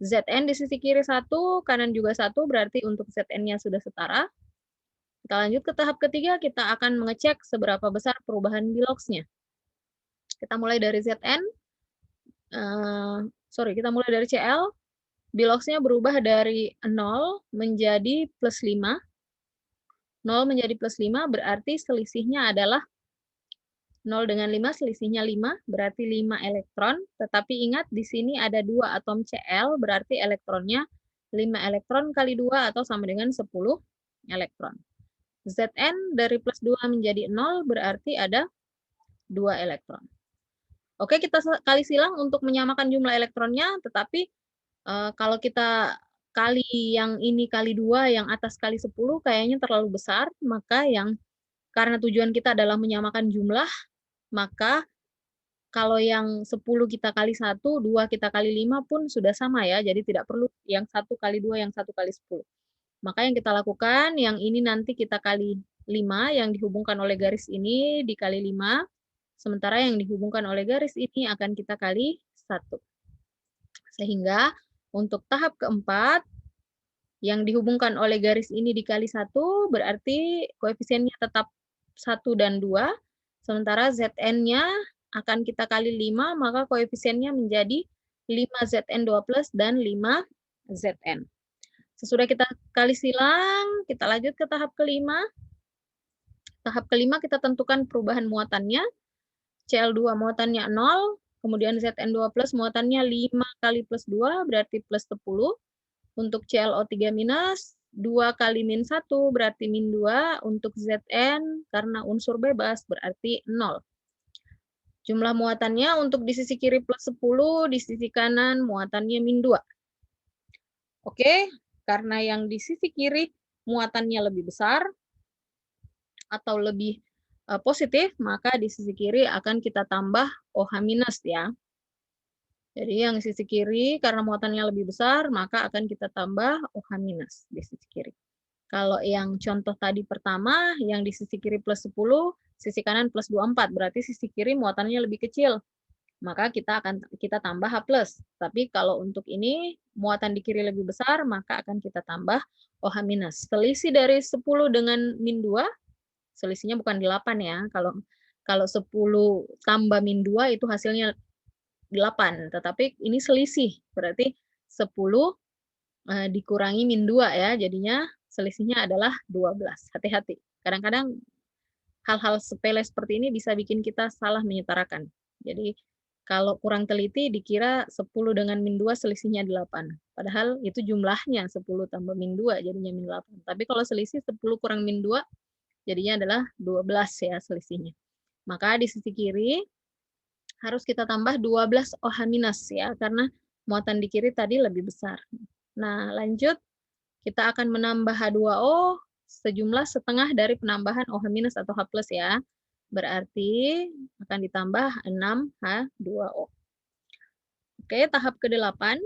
Zn di sisi kiri 1, kanan juga 1, berarti untuk Zn-nya sudah setara. Kita lanjut ke tahap ketiga, kita akan mengecek seberapa besar perubahan biloxnya. Kita mulai dari Zn, kita mulai dari Cl, biloxnya berubah dari 0 menjadi +5. 0 menjadi +5 berarti selisihnya adalah 0 dengan 5, selisihnya 5, berarti 5 elektron. Tetapi ingat, di sini ada 2 atom Cl, berarti elektronnya 5 elektron kali 2 atau sama dengan 10 elektron. Zn dari +2 menjadi 0, berarti ada 2 elektron. Oke, kita kali silang untuk menyamakan jumlah elektronnya, tetapi kalau kita kali yang ini kali 2, yang atas kali 10, kayaknya terlalu besar, maka karena tujuan kita adalah menyamakan jumlah, maka kalau yang 10 kita kali 1, 2 kita kali 5 pun sudah sama ya, jadi tidak perlu yang 1 kali 2, yang 1 kali 10. Maka yang kita lakukan, yang ini nanti kita kali 5, yang dihubungkan oleh garis ini dikali 5, sementara yang dihubungkan oleh garis ini akan kita kali 1. Sehingga untuk tahap keempat, yang dihubungkan oleh garis ini dikali 1, berarti koefisiennya tetap 1 dan 2, sementara Zn-nya akan kita kali 5, maka koefisiennya menjadi 5Zn2+ dan 5Zn. Sesudah kita kali silang, kita lanjut ke tahap kelima. Tahap kelima kita tentukan perubahan muatannya. Cl2 muatannya 0, kemudian Zn2+ muatannya 5 kali +2, berarti +10. Untuk ClO3-, 2 kali -1, berarti -2. Untuk Zn, karena unsur bebas, berarti 0. Jumlah muatannya untuk di sisi kiri +10, di sisi kanan muatannya -2. Oke, karena yang di sisi kiri muatannya lebih besar atau lebih positif, maka di sisi kiri akan kita tambah OH- ya. Jadi yang sisi kiri karena muatannya lebih besar, maka akan kita tambah OH- di sisi kiri. Kalau yang contoh tadi pertama, yang di sisi kiri +10, sisi kanan +24, berarti sisi kiri muatannya lebih kecil. Maka kita tambah H+. Tapi kalau untuk ini muatan di kiri lebih besar, maka akan kita tambah OH-. Selisih dari 10 dengan -2, selisihnya bukan 8 ya. Kalau 10 tambah -2 itu hasilnya 8, tetapi ini selisih. Berarti 10 dikurangi -2 ya, jadinya selisihnya adalah 12. Hati-hati. Kadang-kadang hal-hal sepele seperti ini bisa bikin kita salah menyetarakan. Jadi kalau kurang teliti dikira 10 dengan -2 selisihnya 8. Padahal itu jumlahnya 10 tambah -2 jadinya -8. Tapi kalau selisih 10 kurang -2 jadinya adalah 12 ya selisihnya. Maka di sisi kiri harus kita tambah 12 OH- ya, karena muatan di kiri tadi lebih besar. Nah, lanjut kita akan menambah H2O sejumlah setengah dari penambahan OH- atau H+ ya. Berarti akan ditambah 6H2O. Oke, tahap ke-8.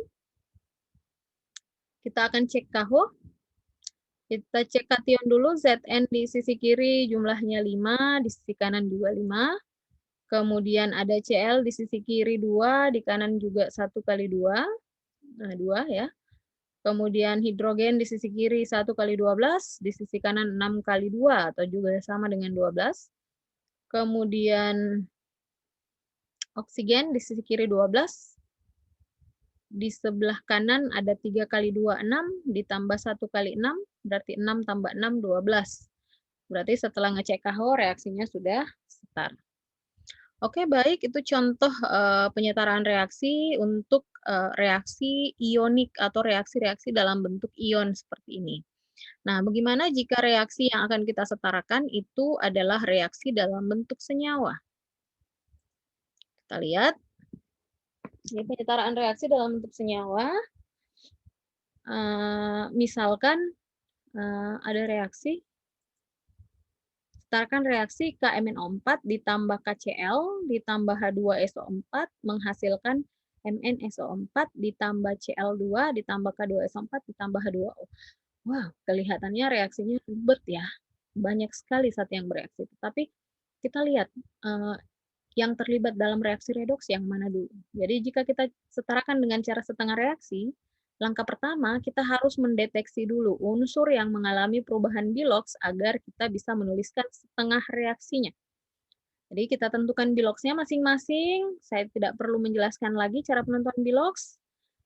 Kita akan cek KH. Kita cek kation dulu, Zn di sisi kiri jumlahnya 5, di sisi kanan juga 5. Kemudian ada Cl di sisi kiri 2, di kanan juga 1 kali 2. Nah, 2 ya. Kemudian hidrogen di sisi kiri 1 kali 12, di sisi kanan 6 kali 2, atau juga sama dengan 12. Kemudian oksigen di sisi kiri 12, di sebelah kanan ada 3 kali 2, 6, ditambah 1 kali 6, berarti 6 tambah 6, 12. Berarti setelah ngecek KH, reaksinya sudah setara. Oke, baik, itu contoh penyetaraan reaksi untuk reaksi ionik atau reaksi-reaksi dalam bentuk ion seperti ini. Nah, bagaimana jika reaksi yang akan kita setarakan itu adalah reaksi dalam bentuk senyawa? Kita lihat, ini penyetaraan reaksi dalam bentuk senyawa. Misalkan ada reaksi, setarakan reaksi KMnO4 ditambah KCl ditambah H2SO4 menghasilkan MnSO4 ditambah Cl2 ditambah K2SO4 ditambah H2O. Wah, kelihatannya reaksinya ribet ya. Banyak sekali zat yang bereaksi. Tapi kita lihat yang terlibat dalam reaksi redoks yang mana dulu. Jadi jika kita setarakan dengan cara setengah reaksi, langkah pertama kita harus mendeteksi dulu unsur yang mengalami perubahan biloks agar kita bisa menuliskan setengah reaksinya. Jadi kita tentukan biloksnya masing-masing. Saya tidak perlu menjelaskan lagi cara penentuan biloks.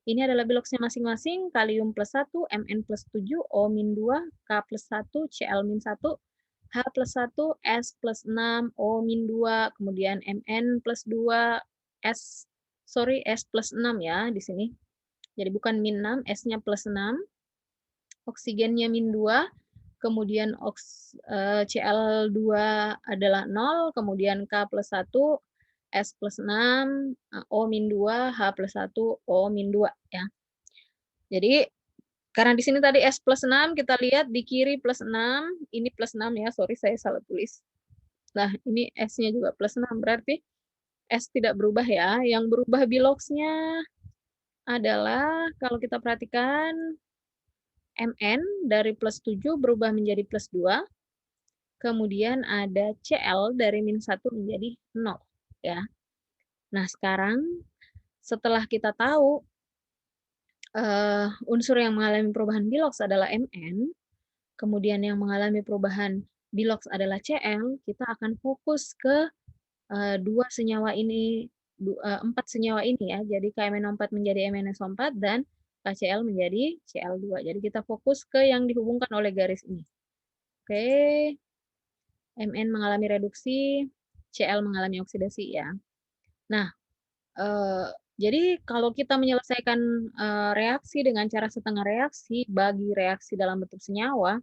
Ini adalah biloksnya masing-masing, kalium plus 1, Mn plus 7, O-2, K plus 1, Cl-1, H plus 1, S plus 6, O-2, kemudian Mn plus 2, S plus 6 ya di sini. Jadi bukan min 6, S-nya plus 6. Oksigennya min 2, kemudian Cl2 adalah 0, kemudian K plus 1, S plus 6, O-2, H plus 1, O-2 ya. Jadi karena di sini tadi S plus 6, kita lihat di kiri plus 6, ini plus 6 ya, sorry saya salah tulis. Nah, ini S-nya juga plus 6, berarti S tidak berubah ya. Yang berubah biloksnya adalah, kalau kita perhatikan, Mn dari plus 7 berubah menjadi plus 2, kemudian ada Cl dari min 1 menjadi 0. Ya. Nah, sekarang setelah kita tahu unsur yang mengalami perubahan biloks adalah Mn, kemudian yang mengalami perubahan biloks adalah Cl, kita akan fokus ke 2 senyawa ini, 4 senyawa ini ya. Jadi KMnO4 menjadi MnSO4 dan KCl menjadi Cl2. Jadi kita fokus ke yang dihubungkan oleh garis ini. Oke. Mn mengalami reduksi, Cl mengalami oksidasi ya. Nah, jadi kalau kita menyelesaikan reaksi dengan cara setengah reaksi bagi reaksi dalam bentuk senyawa,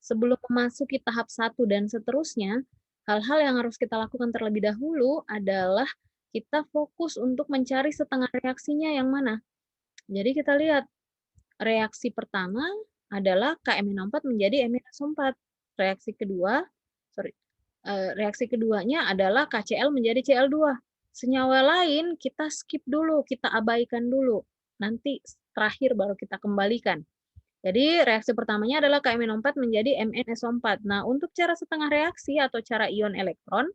sebelum memasuki tahap 1 dan seterusnya, hal-hal yang harus kita lakukan terlebih dahulu adalah kita fokus untuk mencari setengah reaksinya yang mana. Jadi kita lihat, reaksi pertama adalah KMnO4 menjadi MnSO4. Reaksi keduanya adalah KCl menjadi Cl2. Senyawa lain kita skip dulu, kita abaikan dulu. Nanti terakhir baru kita kembalikan. Jadi reaksi pertamanya adalah KMnO4 menjadi MnSO4. Nah, untuk cara setengah reaksi atau cara ion elektron,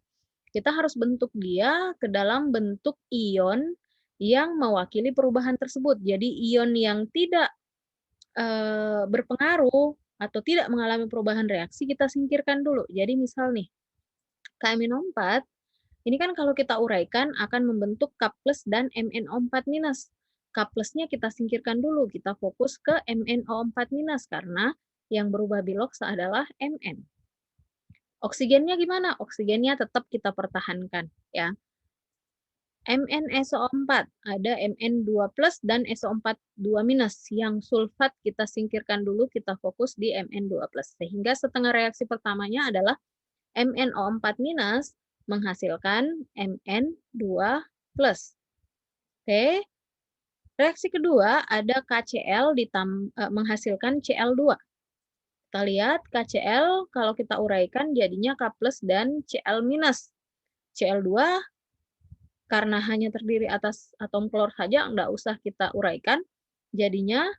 kita harus bentuk dia ke dalam bentuk ion yang mewakili perubahan tersebut. Jadi ion yang tidak berpengaruh atau tidak mengalami perubahan reaksi kita singkirkan dulu. Jadi misal nih, KMnO4 ini kan kalau kita uraikan akan membentuk K+ dan MnO4-. K plusnya kita singkirkan dulu, kita fokus ke MnO4- karena yang berubah biloks adalah Mn. Oksigennya gimana? Oksigennya tetap kita pertahankan ya. MnSO4, ada Mn2+ dan SO4 2-. Yang sulfat kita singkirkan dulu, kita fokus di Mn2+. Sehingga setengah reaksi pertamanya adalah MnO4- menghasilkan Mn2+. Oke. Reaksi kedua ada KCl menghasilkan Cl2. Kita lihat KCl kalau kita uraikan jadinya K+ dan Cl-. Cl2 karena hanya terdiri atas atom klor saja, nggak usah kita uraikan. Jadinya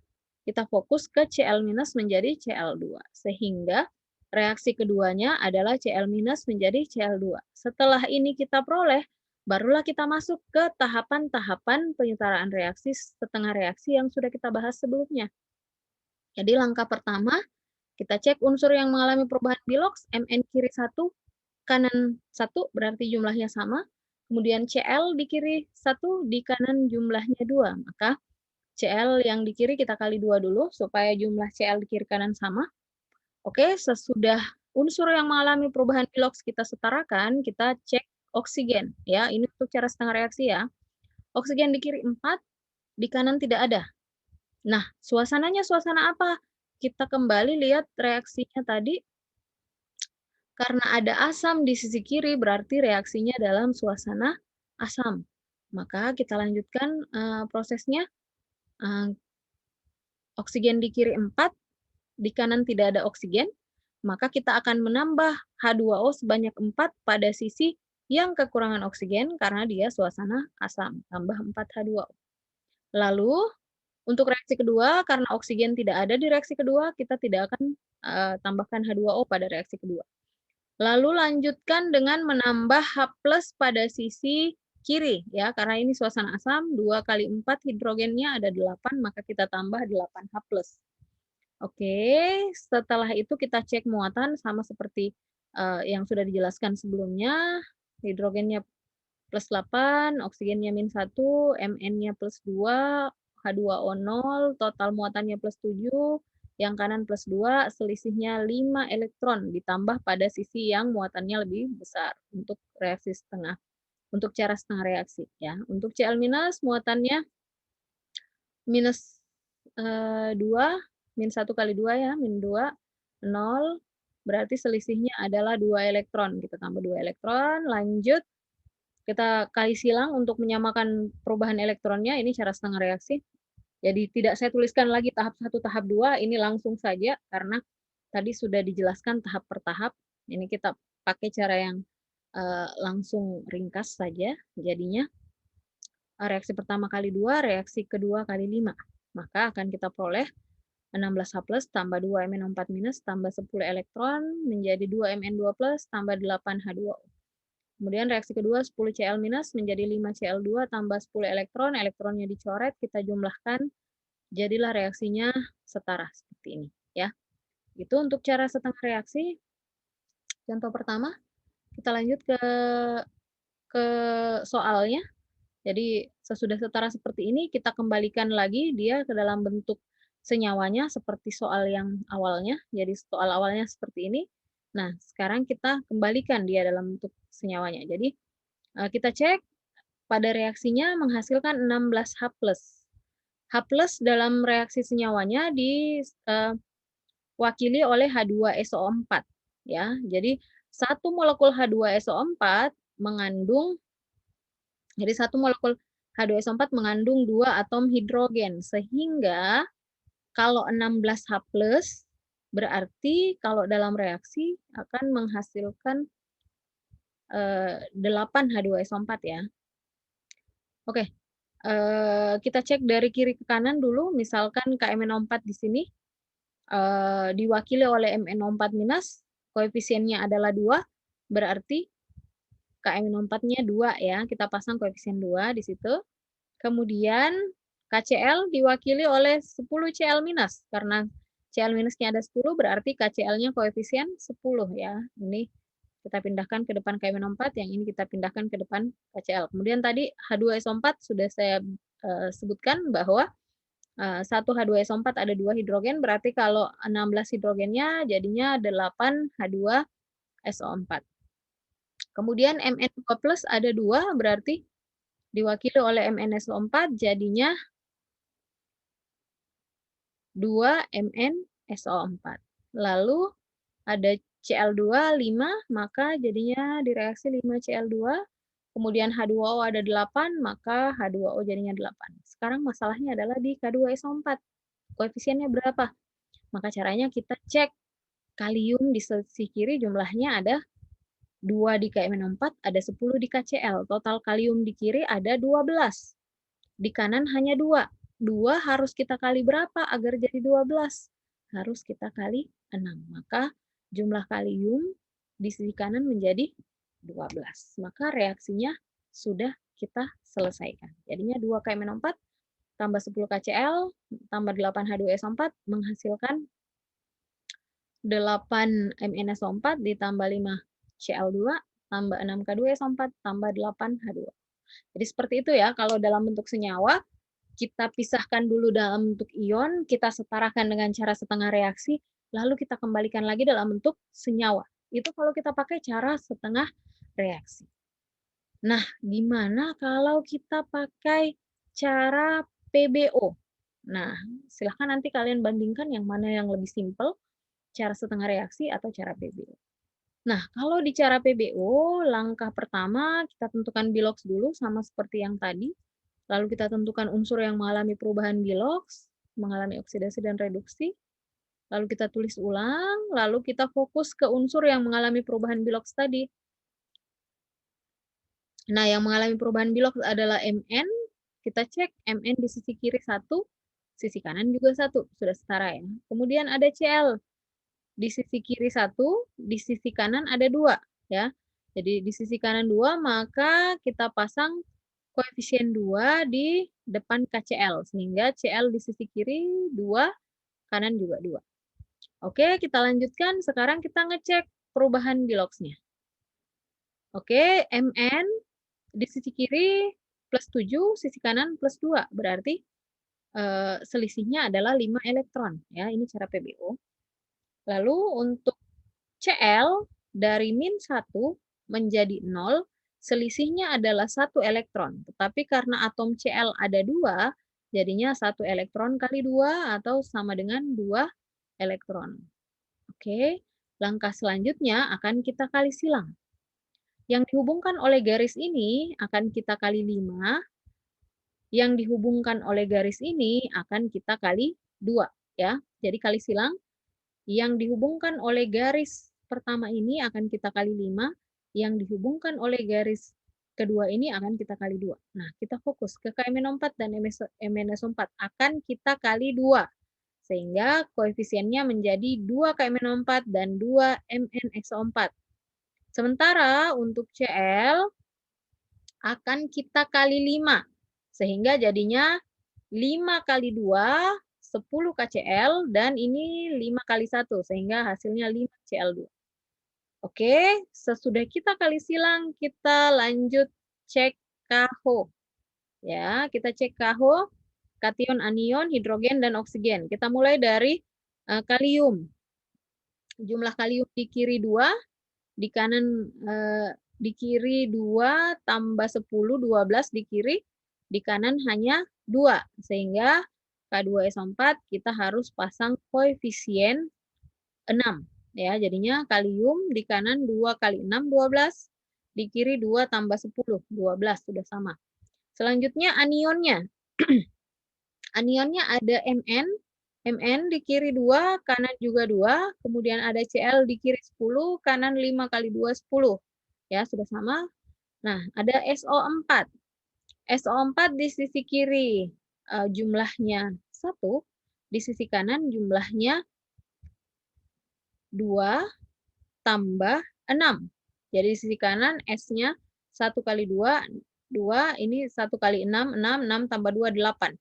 kita fokus ke Cl- menjadi Cl2. Sehingga reaksi keduanya adalah Cl- menjadi Cl2. Setelah ini kita peroleh, barulah kita masuk ke tahapan-tahapan penyetaraan reaksi setengah reaksi yang sudah kita bahas sebelumnya. Jadi langkah pertama, kita cek unsur yang mengalami perubahan biloks, Mn kiri 1, kanan 1, berarti jumlahnya sama. Kemudian Cl di kiri 1, di kanan jumlahnya 2. Maka Cl yang di kiri kita kali 2 dulu, supaya jumlah Cl di kiri kanan sama. Oke, sesudah unsur yang mengalami perubahan biloks kita setarakan, kita cek oksigen. Ya, ini untuk cara setengah reaksi ya. Oksigen di kiri 4, di kanan tidak ada. Nah, suasananya suasana apa? Kita kembali lihat reaksinya tadi, karena ada asam di sisi kiri, berarti reaksinya dalam suasana asam. Maka kita lanjutkan prosesnya. Oksigen di kiri 4, di kanan tidak ada oksigen, maka kita akan menambah H2O sebanyak 4 pada sisi yang kekurangan oksigen karena dia suasana asam, tambah 4 H2O. Lalu, untuk reaksi kedua, karena oksigen tidak ada di reaksi kedua, kita tidak akan tambahkan H2O pada reaksi kedua. Lalu lanjutkan dengan menambah H+ pada sisi kiri, ya, karena ini suasana asam, 2 kali 4 hidrogennya ada 8, maka kita tambah 8H+. Oke, setelah itu kita cek muatan sama seperti yang sudah dijelaskan sebelumnya, hidrogennya +8, oksigennya -1, Mn-nya +2, H2O 0, total muatannya +7, yang kanan +2, selisihnya 5 elektron, ditambah pada sisi yang muatannya lebih besar untuk reaksi setengah, untuk cara setengah reaksi. Ya. Untuk Cl- muatannya -2, -1 kali 2 ya, -2, 0, berarti selisihnya adalah 2 elektron. Kita tambah 2 elektron, lanjut kita kali silang untuk menyamakan perubahan elektronnya, ini cara setengah reaksi. Jadi tidak saya tuliskan lagi tahap 1, tahap 2, ini langsung saja karena tadi sudah dijelaskan tahap per tahap. Ini kita pakai cara yang langsung ringkas saja. Jadinya reaksi pertama kali 2, reaksi kedua kali 5. Maka akan kita peroleh 16H+ tambah 2 Mn4- tambah 10 elektron menjadi 2 Mn2+ tambah 8 H2O. Kemudian reaksi kedua 10 Cl- menjadi 5 Cl2 tambah 10 elektron, elektronnya dicoret, kita jumlahkan, jadilah reaksinya setara seperti ini. Ya. Itu untuk cara setengah reaksi. Contoh pertama, kita lanjut ke soalnya. Jadi sesudah setara seperti ini, kita kembalikan lagi dia ke dalam bentuk senyawanya seperti soal yang awalnya. Jadi soal awalnya seperti ini. Nah, sekarang kita kembalikan dia dalam bentuk senyawanya. Jadi kita cek pada reaksinya menghasilkan 16H+. H+ dalam reaksi senyawanya diwakili oleh H2SO4. Ya, jadi satu molekul H2SO4 mengandung, jadi satu molekul H2SO4 mengandung 2 atom hidrogen, sehingga kalau 16H+, berarti kalau dalam reaksi akan menghasilkan 8 H2SO4 ya. Oke, kita cek dari kiri ke kanan dulu, misalkan KMnO4 di sini diwakili oleh MnO4-, koefisiennya adalah 2, berarti KMnO4-nya 2 ya, kita pasang koefisien 2 di situ. Kemudian KCl diwakili oleh 10 Cl-, karena Cl-nya ada 10, berarti KCl-nya koefisien 10 ya. Ini kita pindahkan ke depan KMnO4, yang ini kita pindahkan ke depan KCl. Kemudian tadi H2SO4 sudah saya sebutkan bahwa 1 H2SO4 ada 2 hidrogen, berarti kalau 16 hidrogennya jadinya 8 H2SO4. Kemudian Mn2+ ada 2, berarti diwakili oleh MnSO4, jadinya 2 MnSO4. Lalu ada Cl2 5, maka jadinya direaksi 5 Cl2. kemudian H2O ada 8, maka H2O jadinya 8. Sekarang masalahnya adalah di K2SO4. Koefisiennya berapa? Maka caranya kita cek kalium di sisi kiri jumlahnya ada 2 di KMnO4, ada 10 di KCl. Total kalium di kiri ada 12. Di kanan hanya 2. 2 harus kita kali berapa agar jadi 12? Harus kita kali 6. Maka jumlah kalium di sisi kanan menjadi 12. Maka reaksinya sudah kita selesaikan. Jadinya 2 KMnO4 tambah 10 KCl tambah 8 H2SO4 menghasilkan 8 MnSO4 ditambah 5 Cl2 tambah 6 K2SO4 tambah 8 H2. Jadi seperti itu ya, kalau dalam bentuk senyawa, kita pisahkan dulu dalam bentuk ion, kita setarakan dengan cara setengah reaksi, lalu kita kembalikan lagi dalam bentuk senyawa. Itu kalau kita pakai cara setengah reaksi. Nah, gimana kalau kita pakai cara PBO? Nah, silahkan nanti kalian bandingkan yang mana yang lebih simpel, cara setengah reaksi atau cara PBO. Nah, kalau di cara PBO, langkah pertama kita tentukan bilox dulu sama seperti yang tadi. Lalu kita tentukan unsur yang mengalami perubahan bilox, mengalami oksidasi dan reduksi. Lalu kita tulis ulang, lalu kita fokus ke unsur yang mengalami perubahan bilox tadi. Nah, yang mengalami perubahan bilox adalah Mn. Kita cek Mn di sisi kiri 1, sisi kanan juga 1. Sudah setara ya. Kemudian ada Cl. Di sisi kiri 1, di sisi kanan ada 2 ya. Jadi di sisi kanan 2, maka kita pasang koefisien 2 di depan KCl sehingga Cl di sisi kiri 2, kanan juga 2. Oke, kita lanjutkan. Sekarang kita ngecek perubahan biloxnya. Oke, Mn di sisi kiri plus 7, sisi kanan plus 2. Berarti selisihnya adalah 5 elektron ya. Ini cara PBO. Lalu untuk Cl dari -1 menjadi 0, selisihnya adalah 1 elektron. Tetapi karena atom Cl ada 2, jadinya 1 elektron kali 2 atau sama dengan 2 elektron. Oke, langkah selanjutnya akan kita kali silang. Yang dihubungkan oleh garis ini akan kita kali 5, yang dihubungkan oleh garis ini akan kita kali 2. Ya. Jadi kali silang. Yang dihubungkan oleh garis pertama ini akan kita kali 5, yang dihubungkan oleh garis kedua ini akan kita kali 2. Nah, kita fokus ke KMnO4 dan MnSO4 akan kita kali 2. Sehingga koefisiennya menjadi 2 KMnO4 dan 2 MnSO4. Sementara untuk Cl akan kita kali 5. Sehingga jadinya 5 kali 2, 10 KCl, dan ini 5 kali 1, sehingga hasilnya 5 Cl2. Oke, sesudah kita kali silang, kita lanjut cek KH. Ya, kita cek KH, kation, anion, hidrogen, dan oksigen. Kita mulai dari kalium. Jumlah kalium di kiri 2, di kanan di kiri 2 tambah 10, 12 di kiri, di kanan hanya 2. Sehingga K2SO4 kita harus pasang koefisien 6. Ya, jadinya kalium di kanan 2 kali 6, 12. Di kiri 2 tambah 10, 12. Sudah sama. Selanjutnya anionnya. Anionnya ada Mn. Mn di kiri 2, kanan juga 2. Kemudian ada Cl di kiri 10, kanan 5 kali 2, 10. Ya, sudah sama. Nah, ada SO4. SO4 di sisi kiri jumlahnya 1, di sisi kanan jumlahnya 2 tambah 6. Jadi di sisi kanan S-nya 1 kali 2, 2, ini 1 kali 6, 6, 6 tambah 2, 8.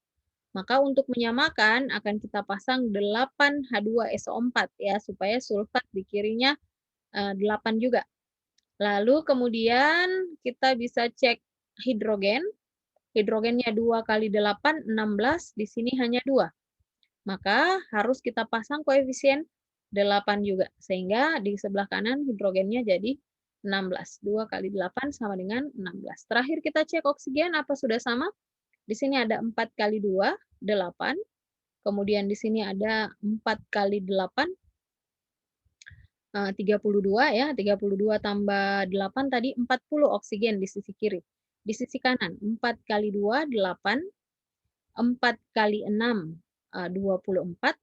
Maka untuk menyamakan akan kita pasang 8 H2SO4 ya, supaya sulfat di kirinya 8 juga. Lalu kemudian kita bisa cek hidrogen. Hidrogennya 2 kali 8, 16. Di sini hanya 2. Maka harus kita pasang koefisien 8 juga. Sehingga di sebelah kanan hidrogennya jadi 16. 2 kali 8 sama dengan 16. Terakhir kita cek oksigen, apa sudah sama? Di sini ada 4 kali 2, 8. Kemudian di sini ada 4 kali 8. 32 ya, 32 tambah 8 tadi 40 oksigen di sisi kiri. Di sisi kanan 4 kali 2 8, 4 kali 6 24,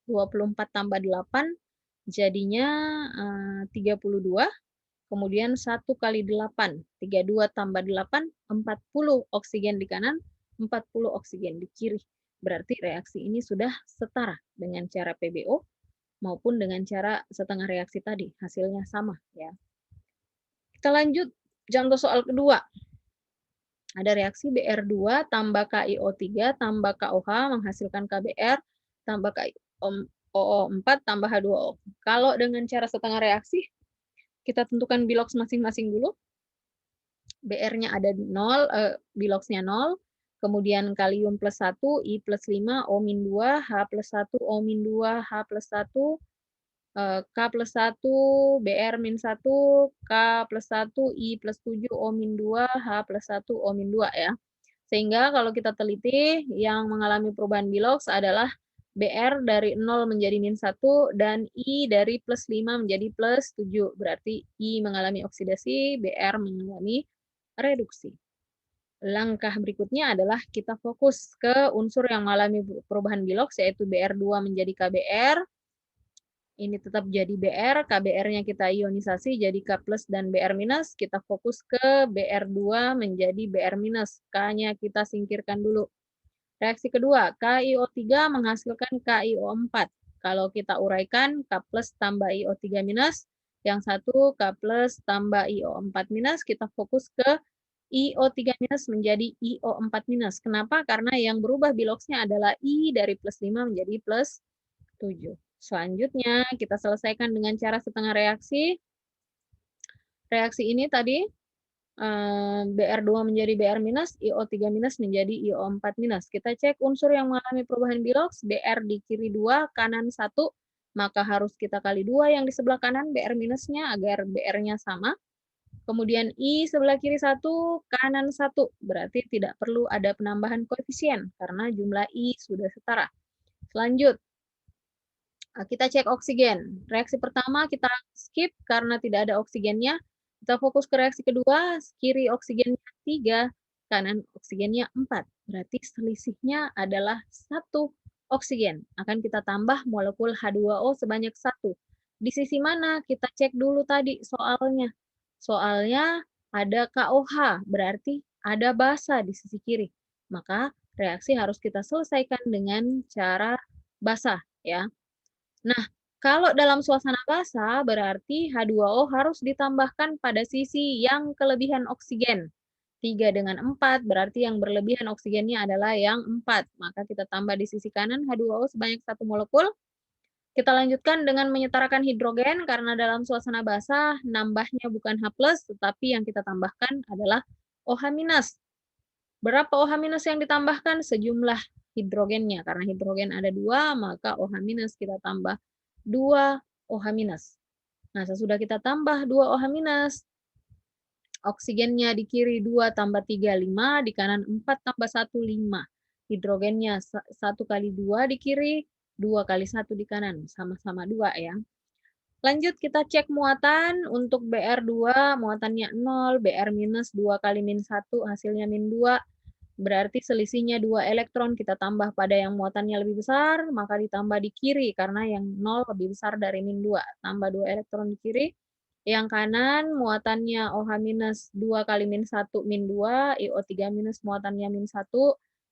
24 tambah 8 jadinya 32, kemudian 1 kali 8, 32 tambah 8, 40 oksigen di kanan, 40 oksigen di kiri. Berarti reaksi ini sudah setara dengan cara PBO maupun dengan cara setengah reaksi tadi, hasilnya sama ya. Kita lanjut contoh soal kedua. Ada reaksi Br2 tambah KiO3 tambah KOH menghasilkan KBr tambah KiO4 tambah H2O. Kalau dengan cara setengah reaksi, kita tentukan biloks masing-masing dulu. Br-nya ada 0, biloksnya 0, kemudian kalium plus 1, I plus 5, O-2, H plus 1, O-2, H plus 1, K plus 1, Br min 1, K plus 1, I plus 7, O min 2, H plus 1, O min 2 ya. Sehingga kalau kita teliti yang mengalami perubahan biloks adalah Br dari 0 menjadi min 1 dan I dari plus 5 menjadi plus 7. Berarti I mengalami oksidasi, Br mengalami reduksi. Langkah berikutnya adalah kita fokus ke unsur yang mengalami perubahan biloks yaitu Br2 menjadi KBr. Ini tetap jadi Br, KBr-nya kita ionisasi jadi K plus dan Br minus. Kita fokus ke Br2 menjadi Br minus. K-nya kita singkirkan dulu. Reaksi kedua, KiO3 menghasilkan KiO4. Kalau kita uraikan, K plus tambah IO3 minus. Yang satu K plus tambah IO4 minus. Kita fokus ke IO3 minus menjadi IO4 minus. Kenapa? Karena yang berubah biloksnya adalah I dari plus 5 menjadi plus 7. Selanjutnya, kita selesaikan dengan cara setengah reaksi. Reaksi ini tadi, Br2 menjadi Br minus, IO3 minus menjadi IO4 minus. Kita cek unsur yang mengalami perubahan biloks, Br di kiri 2, kanan 1, maka harus kita kali 2 yang di sebelah kanan, Br minusnya, agar Br-nya sama. Kemudian I sebelah kiri 1, kanan 1. Berarti tidak perlu ada penambahan koefisien, karena jumlah I sudah setara. Selanjut, kita cek oksigen. Reaksi pertama kita skip karena tidak ada oksigennya. Kita fokus ke reaksi kedua, kiri oksigennya 3, kanan oksigennya 4. Berarti selisihnya adalah 1 oksigen. Akan kita tambah molekul H2O sebanyak 1. Di sisi mana? Kita cek dulu tadi soalnya. Soalnya ada KOH, berarti ada basa di sisi kiri. Maka reaksi harus kita selesaikan dengan cara basah ya. Nah, kalau dalam suasana basah berarti H2O harus ditambahkan pada sisi yang kelebihan oksigen. 3 dengan 4 berarti yang berlebihan oksigennya adalah yang 4. Maka kita tambah di sisi kanan H2O sebanyak 1 molekul. Kita lanjutkan dengan menyetarakan hidrogen karena dalam suasana basah nambahnya bukan H+, tetapi yang kita tambahkan adalah OH-. Berapa OH- yang ditambahkan? Sejumlah hidrogennya. Karena hidrogen ada 2, maka OH- kita tambah 2 OH-. Nah, sesudah kita tambah 2 OH-, oksigennya di kiri 2 tambah 3, 5, di kanan 4 tambah 1, 5. Hidrogennya 1 kali 2 di kiri, 2 kali 1 di kanan, sama-sama 2 ya. Lanjut kita cek muatan untuk Br2, muatannya 0, Br minus 2 kali min 1, hasilnya min 2. Berarti selisihnya 2 elektron, kita tambah pada yang muatannya lebih besar, maka ditambah di kiri, karena yang 0 lebih besar dari min 2. Tambah 2 elektron di kiri. Yang kanan muatannya OH minus 2 kali min 1 min 2, IO3 minus muatannya min 1,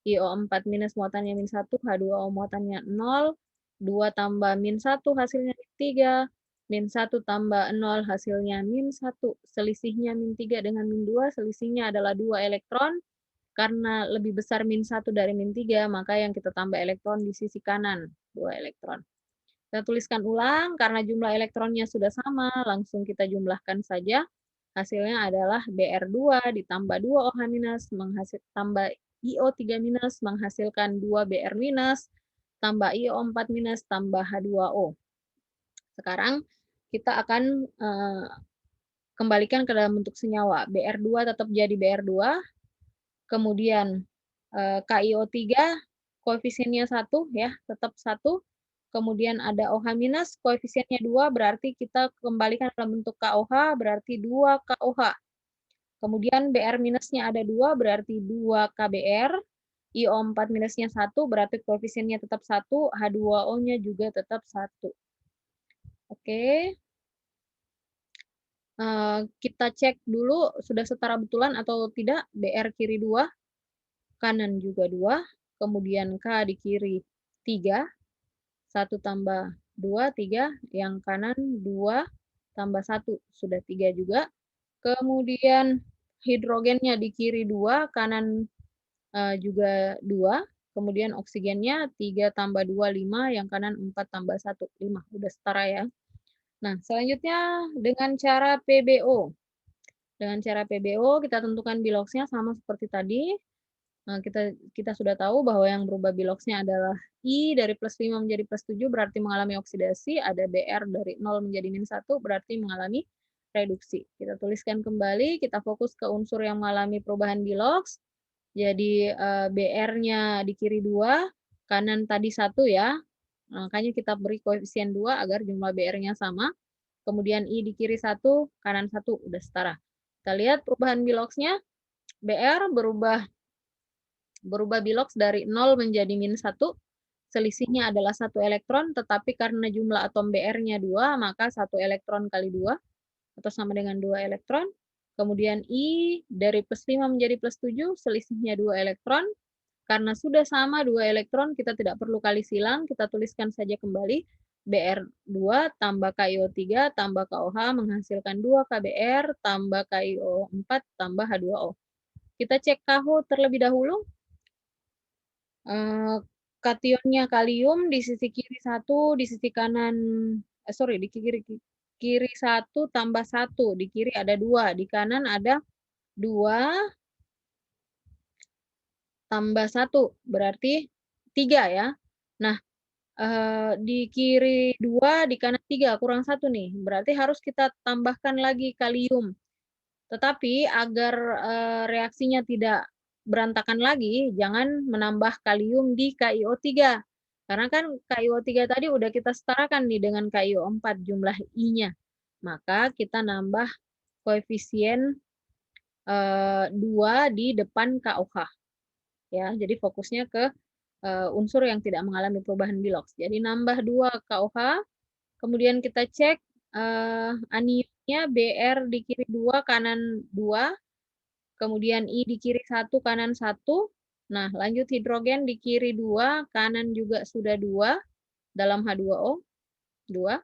IO4 minus muatannya min 1, H2O muatannya 0, 2 tambah min 1 hasilnya min 3, min 1 tambah 0 hasilnya min 1, selisihnya min 3 dengan min 2, selisihnya adalah 2 elektron, karena lebih besar min 1 dari min 3, maka yang kita tambah elektron di sisi kanan, 2 elektron. Kita tuliskan ulang, karena jumlah elektronnya sudah sama, langsung kita jumlahkan saja. Hasilnya adalah Br2 ditambah 2 OH- tambah IO3- menghasilkan 2 Br- tambah IO4- tambah H2O. Sekarang kita akan kembalikan ke dalam bentuk senyawa. Br2 tetap jadi Br2, kemudian KiO3 koefisiennya 1 ya, tetap 1. kemudian ada OH minus, koefisiennya 2, berarti kita kembalikan dalam bentuk KOH, berarti 2 KOH. Kemudian Br minusnya ada 2, berarti 2 KBr. IO4 minusnya 1, berarti koefisiennya tetap 1, H2O-nya juga tetap 1. Oke. Kita cek dulu sudah setara betulan atau tidak. Br kiri 2, kanan juga 2, kemudian K di kiri 3, 1 tambah 2, 3, yang kanan 2 tambah 1, sudah 3 juga. Kemudian hidrogennya di kiri 2, kanan juga 2, kemudian oksigennya 3 tambah 2, 5, yang kanan 4 tambah 1, 5, udah setara ya. Nah, selanjutnya dengan cara PBO. Dengan cara PBO kita tentukan biloxnya sama seperti tadi. Kita sudah tahu bahwa yang berubah biloxnya adalah I dari +5 menjadi +7 berarti mengalami oksidasi, ada Br dari 0 menjadi -1 berarti mengalami reduksi. Kita tuliskan kembali, kita fokus ke unsur yang mengalami perubahan bilox. Jadi Br-nya di kiri 2, kanan tadi 1 ya. Makanya kita beri koefisien 2 agar jumlah Br-nya sama. Kemudian I di kiri 1, kanan 1, udah setara. Kita lihat perubahan biloxnya, Br berubah bilox dari 0 menjadi -1, selisihnya adalah 1 elektron, tetapi karena jumlah atom Br-nya 2, maka 1 elektron kali 2, atau sama dengan 2 elektron. Kemudian I dari +5 menjadi +7, selisihnya 2 elektron. Karena sudah sama 2 elektron, kita tidak perlu kali silang, kita tuliskan saja kembali. Br2 tambah KiO3 tambah KOH menghasilkan 2 KBr tambah KiO4 tambah H2O. Kita cek KO terlebih dahulu. Kationnya kalium di sisi kiri 1, di sisi kanan, di kiri 1 tambah 1, di kiri ada 2, di kanan ada 2 tambah 1, berarti 3 ya. Nah, di kiri 2, di kanan 3, kurang 1 nih, berarti harus kita tambahkan lagi kalium. Tetapi agar reaksinya tidak berantakan lagi, jangan menambah kalium di KiO3. Karena kan KiO3 tadi udah kita setarakan nih dengan KiO4 jumlah I-nya. Maka kita nambah koefisien 2 di depan KOH. Ya, jadi fokusnya ke unsur yang tidak mengalami perubahan bilox. Jadi nambah 2 KOH, kemudian kita cek anionnya Br di kiri 2, kanan 2, kemudian I di kiri 1, kanan 1. Nah, lanjut hidrogen di kiri 2, kanan juga sudah 2, dalam H2O, 2.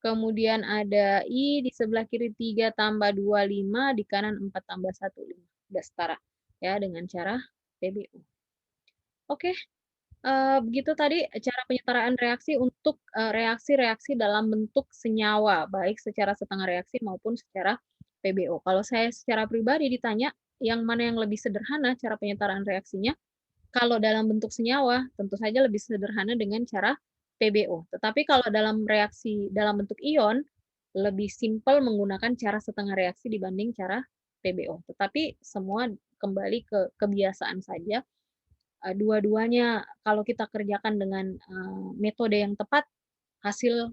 Kemudian ada I di sebelah kiri 3 tambah 2, 5, di kanan 4 tambah 1, 5. Sudah setara ya dengan cara PBO. Oke, begitu tadi cara penyetaraan reaksi untuk reaksi-reaksi dalam bentuk senyawa, baik secara setengah reaksi maupun secara PBO. Kalau saya secara pribadi ditanya, yang mana yang lebih sederhana cara penyetaraan reaksinya? Kalau dalam bentuk senyawa, tentu saja lebih sederhana dengan cara PBO. Tetapi kalau dalam reaksi dalam bentuk ion, lebih simpel menggunakan cara setengah reaksi dibanding cara PBO. Tetapi semua kembali ke kebiasaan saja. Dua-duanya kalau kita kerjakan dengan metode yang tepat, hasil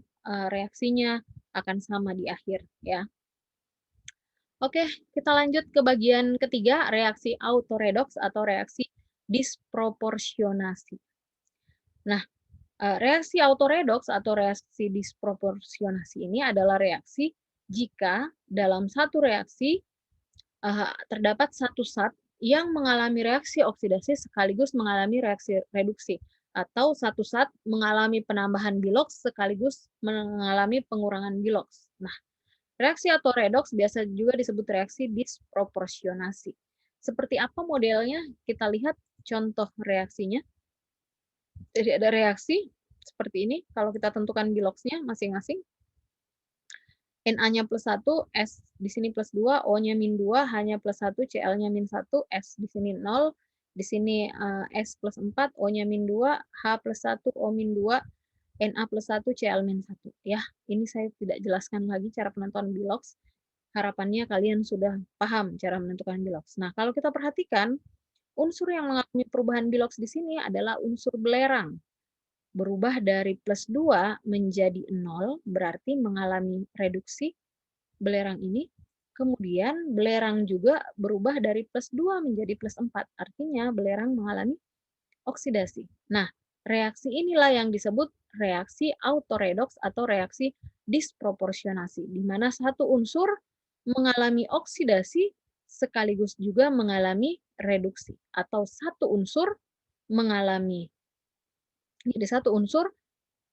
reaksinya akan sama di akhir ya. Oke, kita lanjut ke bagian ketiga, reaksi autoredoks atau reaksi disproporsionasi. Nah, reaksi autoredoks atau reaksi disproporsionasi ini adalah reaksi jika dalam satu reaksi terdapat satu zat yang mengalami reaksi oksidasi sekaligus mengalami reaksi reduksi, atau satu zat mengalami penambahan bilox sekaligus mengalami pengurangan bilox. Nah, reaksi autoredoks biasa juga disebut reaksi disproporsionasi. Seperti apa modelnya? Kita lihat contoh reaksinya. Jadi ada reaksi seperti ini, kalau kita tentukan biloxnya masing-masing. Na-nya +1, S di sini +2, O-nya -2, H-nya +1, Cl-nya -1, S di sini 0, di sini S +4, O-nya -2, H +1, O -2, Na +1, Cl -1. Ya, ini saya tidak jelaskan lagi cara penentuan bilox. Harapannya kalian sudah paham cara menentukan bilox. Nah, kalau kita perhatikan, unsur yang mengalami perubahan bilox di sini adalah unsur belerang. berubah dari +2 menjadi 0, berarti mengalami reduksi belerang ini. Kemudian belerang juga berubah dari +2 menjadi +4, artinya belerang mengalami oksidasi. Nah, reaksi inilah yang disebut reaksi autoredoks atau reaksi disproporsionasi, di mana satu unsur mengalami oksidasi sekaligus juga mengalami reduksi, atau satu unsur mengalami jadi satu unsur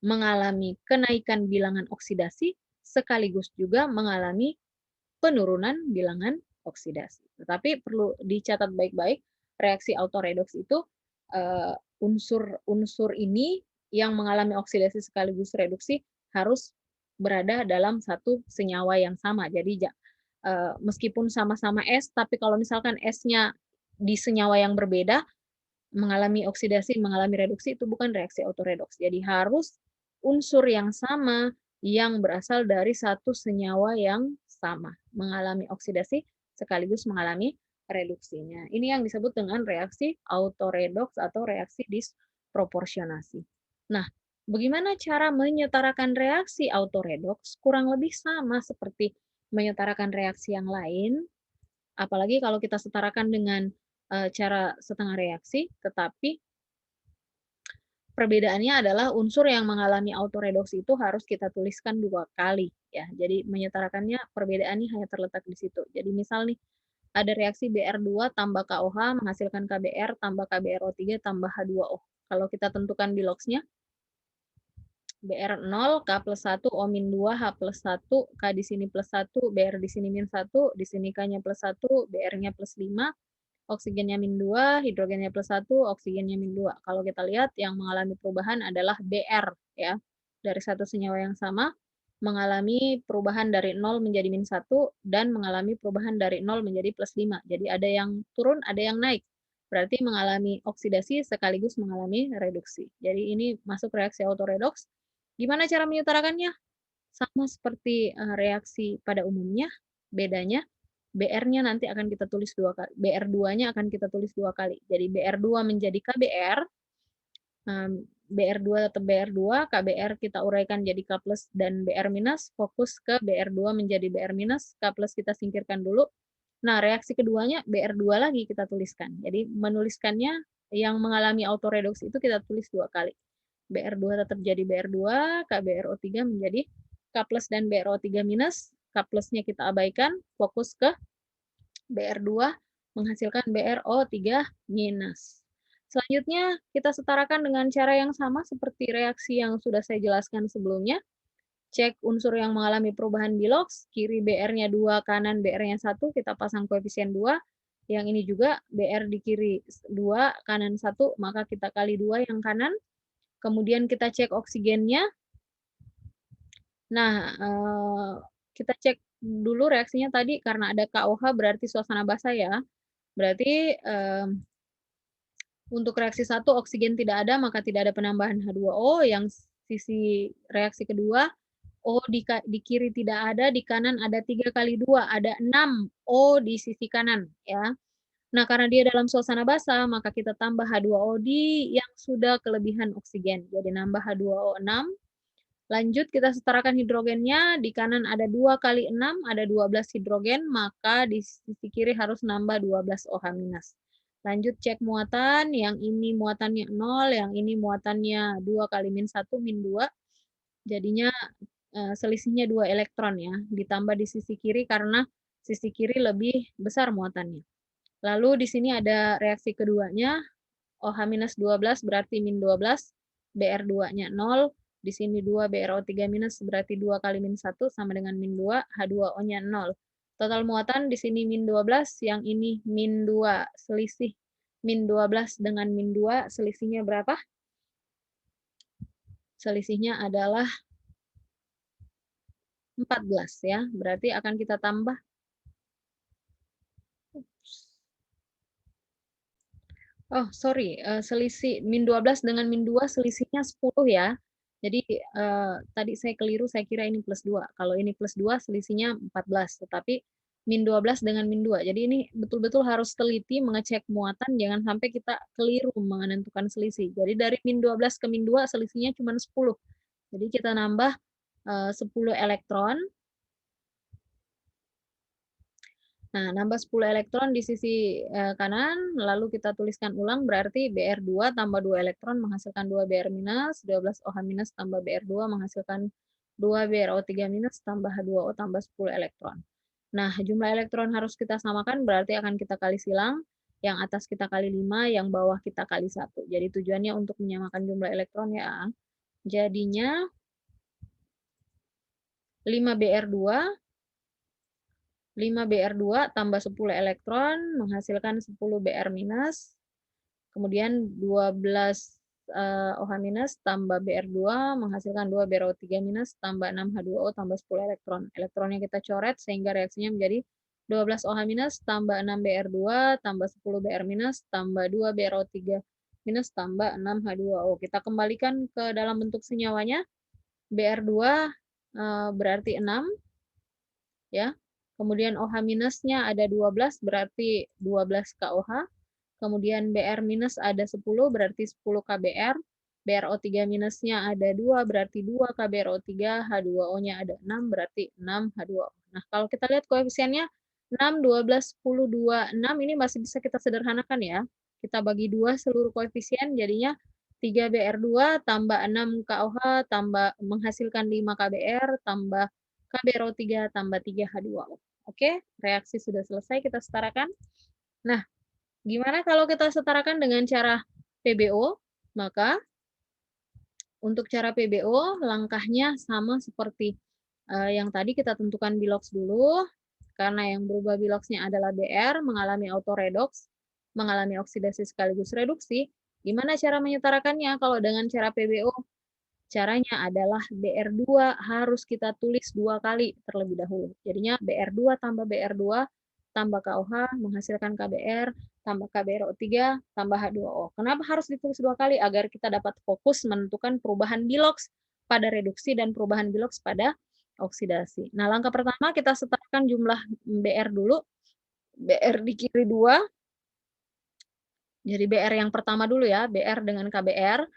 mengalami kenaikan bilangan oksidasi sekaligus juga mengalami penurunan bilangan oksidasi. Tetapi perlu dicatat baik-baik, reaksi autoredoks itu unsur-unsur ini yang mengalami oksidasi sekaligus reduksi harus berada dalam satu senyawa yang sama. Jadi meskipun sama-sama S, tapi kalau misalkan S-nya di senyawa yang berbeda, mengalami oksidasi, mengalami reduksi, itu bukan reaksi autoredoks. Jadi harus unsur yang sama yang berasal dari satu senyawa yang sama, mengalami oksidasi sekaligus mengalami reduksinya. Ini yang disebut dengan reaksi autoredoks atau reaksi disproporsionasi. Nah, bagaimana cara menyetarakan reaksi autoredoks? Kurang lebih sama seperti menyetarakan reaksi yang lain, apalagi kalau kita setarakan dengan cara setengah reaksi, tetapi perbedaannya adalah unsur yang mengalami autoredoks itu harus kita tuliskan 2 kali ya. Jadi menyetarakannya perbedaannya hanya terletak di situ. Jadi misal nih ada reaksi Br2 tambah KOH menghasilkan KBr tambah KBrO3 tambah H2O. Kalau kita tentukan di logs-nya Br0, K plus 1, O-2, H plus 1, K di sini plus 1, Br di sini min 1, di sini K-nya plus 1, Br-nya plus 5, oksigennya min 2, hidrogennya plus 1, oksigennya min 2. Kalau kita lihat yang mengalami perubahan adalah Br ya. Dari satu senyawa yang sama mengalami perubahan dari 0 menjadi min 1 dan mengalami perubahan dari 0 menjadi plus 5. Jadi ada yang turun, ada yang naik. Berarti mengalami oksidasi sekaligus mengalami reduksi. Jadi ini masuk reaksi autoredoks. Gimana cara menyetarakannya? Sama seperti reaksi pada umumnya, bedanya Br-nya nanti akan kita tulis 2 kali. Br2-nya akan kita tulis 2 kali. Jadi Br2 menjadi KBr, Br2 tetap Br2, KBr kita uraikan jadi K plus dan Br minus, fokus ke Br2 menjadi Br minus, K plus kita singkirkan dulu. Nah, reaksi keduanya Br2 lagi kita tuliskan. Jadi menuliskannya yang mengalami autoredoks itu kita tulis 2 kali. Br2 tetap jadi Br2, KBrO3 menjadi K plus dan BrO3 minus, K plusnya kita abaikan, fokus ke Br2 menghasilkan BrO3 minus. Selanjutnya kita setarakan dengan cara yang sama seperti reaksi yang sudah saya jelaskan sebelumnya. Cek unsur yang mengalami perubahan di logs, kiri Br-nya 2, kanan Br-nya 1, kita pasang koefisien 2. Yang ini juga Br di kiri 2, kanan 1, maka kita kali 2 yang kanan. Kemudian kita cek oksigennya. Nah, kita cek dulu reaksinya tadi karena ada KOH berarti suasana basah ya. Berarti untuk reaksi 1 oksigen tidak ada maka tidak ada penambahan H2O. Yang sisi reaksi kedua O di kiri tidak ada, di kanan ada 3 kali 2, ada 6 O di sisi kanan ya. Nah, karena dia dalam suasana basah, maka kita tambah H2O di yang sudah kelebihan oksigen. Jadi nambah H2O 6. Lanjut kita setarakan hidrogennya, di kanan ada 2 kali 6, ada 12 hidrogen, maka di sisi kiri harus nambah 12 OH-. Lanjut cek muatan, yang ini muatannya 0, yang ini muatannya 2 kali min 1, min 2. Jadinya selisihnya 2 elektron ya, ditambah di sisi kiri karena sisi kiri lebih besar muatannya. Lalu di sini ada reaksi keduanya, OH-12 berarti min 12, Br2-nya 0, di sini 2 BrO3 minus berarti 2 kali min 1 sama dengan min 2, H2O-nya 0. Total muatan di sini min 12, yang ini min 2, selisih min 12 dengan min 2, selisihnya berapa? Selisihnya adalah 14 ya, berarti akan kita tambah. Oh, sorry, selisih min 12 dengan min 2 selisihnya 10 ya. Jadi tadi saya keliru, saya kira ini plus 2. Kalau ini plus 2 selisihnya 14, tetapi min 12 dengan min 2. Jadi ini betul-betul harus teliti mengecek muatan, jangan sampai kita keliru menentukan selisih. Jadi dari min 12 ke min 2 selisihnya cuma 10. Jadi kita nambah 10 elektron. Nah, nambah 10 elektron di sisi kanan, lalu kita tuliskan ulang, berarti Br2 tambah 2 elektron menghasilkan 2 Br minus, 12 OH minus tambah Br2 menghasilkan 2 BrO3 minus tambah H2O tambah 10 elektron. Nah, jumlah elektron harus kita samakan, berarti akan kita kali silang, yang atas kita kali 5, yang bawah kita kali 1. Jadi tujuannya untuk menyamakan jumlah elektron ya. Jadinya 5Br2 tambah 10 elektron menghasilkan 10 Br minus, kemudian 12 OH minus tambah Br2 menghasilkan 2 BrO3 minus tambah 6 H2O tambah 10 elektron. Elektronnya kita coret sehingga reaksinya menjadi 12 OH minus tambah 6 Br2 tambah 10 Br minus tambah 2 BrO3 minus tambah 6 H2O. Kita kembalikan ke dalam bentuk senyawanya. Br2 berarti 6 ya. Kemudian OH minusnya ada 12, berarti 12 KOH. Kemudian Br minus ada 10, berarti 10 KBr. BrO3 minusnya ada 2, berarti 2 KBrO3. H2O-nya ada 6, berarti 6 H2O. Nah, kalau kita lihat koefisiennya 6, 12, 10, 2, 6, ini masih bisa kita sederhanakan ya. Kita bagi 2 seluruh koefisien, jadinya 3 Br2 tambah 6 KOH tambah menghasilkan 5 KBr tambah KBrO3 tambah 3 H2O. Oke, reaksi sudah selesai, kita setarakan. Nah, gimana kalau kita setarakan dengan cara PBO? Maka untuk cara PBO, langkahnya sama seperti yang tadi, kita tentukan bilox dulu. Karena yang berubah biloxnya adalah Br, mengalami autoredox, mengalami oksidasi sekaligus reduksi. Gimana cara menyetarakannya kalau dengan cara PBO? Caranya adalah Br2 harus kita tulis 2 kali terlebih dahulu. Jadinya Br2 tambah Br2 tambah KOH menghasilkan KBr tambah KBrO3 tambah H2O. Kenapa harus ditulis 2 kali? Agar kita dapat fokus menentukan perubahan bilox pada reduksi dan perubahan bilox pada oksidasi. Nah, langkah pertama kita setarakan jumlah Br dulu. Br di kiri 2. Jadi Br yang pertama dulu ya, Br dengan KBr.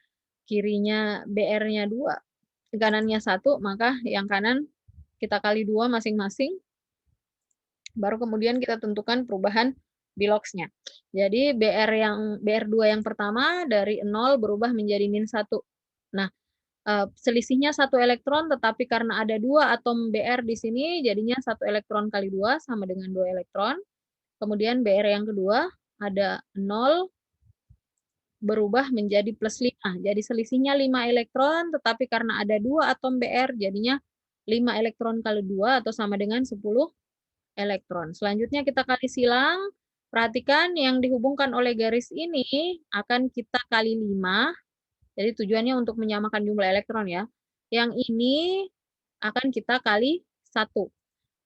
Kirinya Br-nya 2, kanannya 1, maka yang kanan kita kali 2 masing-masing, baru kemudian kita tentukan perubahan biloxnya. Jadi Br2 yang pertama dari 0 berubah menjadi -1. Nah, selisihnya 1 elektron, tetapi karena ada 2 atom Br di sini, jadinya 1 elektron kali 2 sama dengan 2 elektron. Kemudian Br yang kedua ada 0, berubah menjadi +5. Jadi selisihnya 5 elektron, tetapi karena ada 2 atom Br, jadinya 5 elektron kali 2 atau sama dengan 10 elektron. Selanjutnya kita kali silang. Perhatikan yang dihubungkan oleh garis ini akan kita kali 5. Jadi tujuannya untuk menyamakan jumlah elektron ya. Yang ini akan kita kali 1.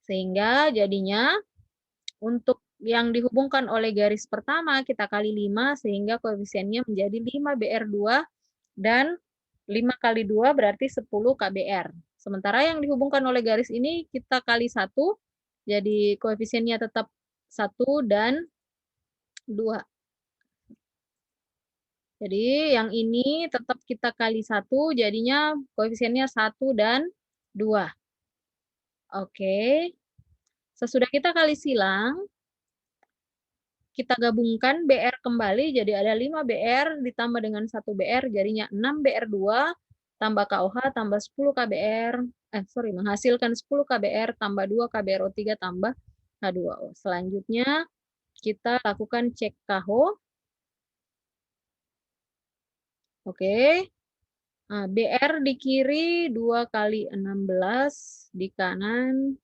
Sehingga jadinya untuk yang dihubungkan oleh garis pertama kita kali 5 sehingga koefisiennya menjadi 5 Br2 dan 5 kali 2 berarti 10 KBr. Sementara yang dihubungkan oleh garis ini kita kali 1, jadi koefisiennya tetap 1 dan 2. Jadi yang ini tetap kita kali 1, jadinya koefisiennya 1 dan 2. Oke. Sesudah kita kali silang, kita gabungkan Br kembali, jadi ada 5 Br ditambah dengan 1 Br, jadinya 6 Br2 tambah KOH tambah 10 KBr, menghasilkan 10 KBr tambah 2 KBrO3 tambah H2O. Selanjutnya kita lakukan cek KO. Oke. Nah, Br di kiri 2 kali 16, di kanan,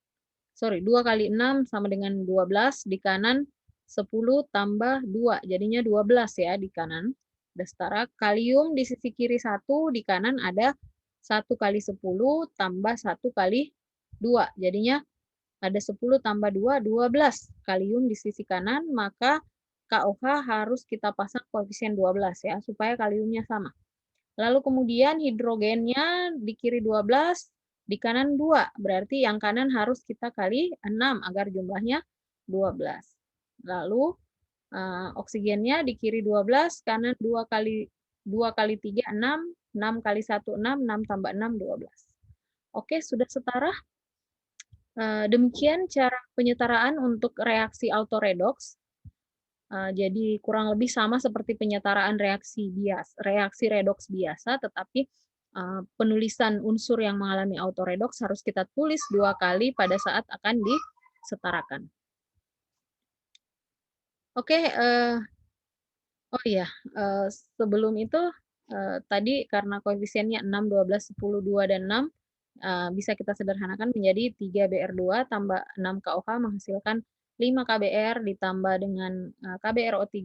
2 kali 6 sama dengan 12, di kanan 10 tambah 2, jadinya 12 ya di kanan. Udah setara. Kalium di sisi kiri 1, di kanan ada 1 kali 10 tambah 1 kali 2. Jadinya ada 10 tambah 2, 12. Kalium di sisi kanan, maka KOH harus kita pasang koefisien 12 ya, supaya kaliumnya sama. Lalu kemudian hidrogennya di kiri 12, Di kanan 2, berarti yang kanan harus kita kali 6 agar jumlahnya 12. Lalu oksigennya di kiri 12, kanan 2 kali 3 6 kali 1 6 tambah 6 12. Oke, sudah setara. Demikian cara penyetaraan untuk reaksi autoredoks. Jadi kurang lebih sama seperti penyetaraan reaksi redoks biasa, tetapi penulisan unsur yang mengalami autoredoks harus kita tulis 2 kali pada saat akan disetarakan. Oke, oh iya, sebelum itu, tadi karena koefisiennya 6, 12, 10, 2, dan 6, bisa kita sederhanakan menjadi 3Br2 tambah 6KOH menghasilkan 5KBr ditambah dengan KBrO3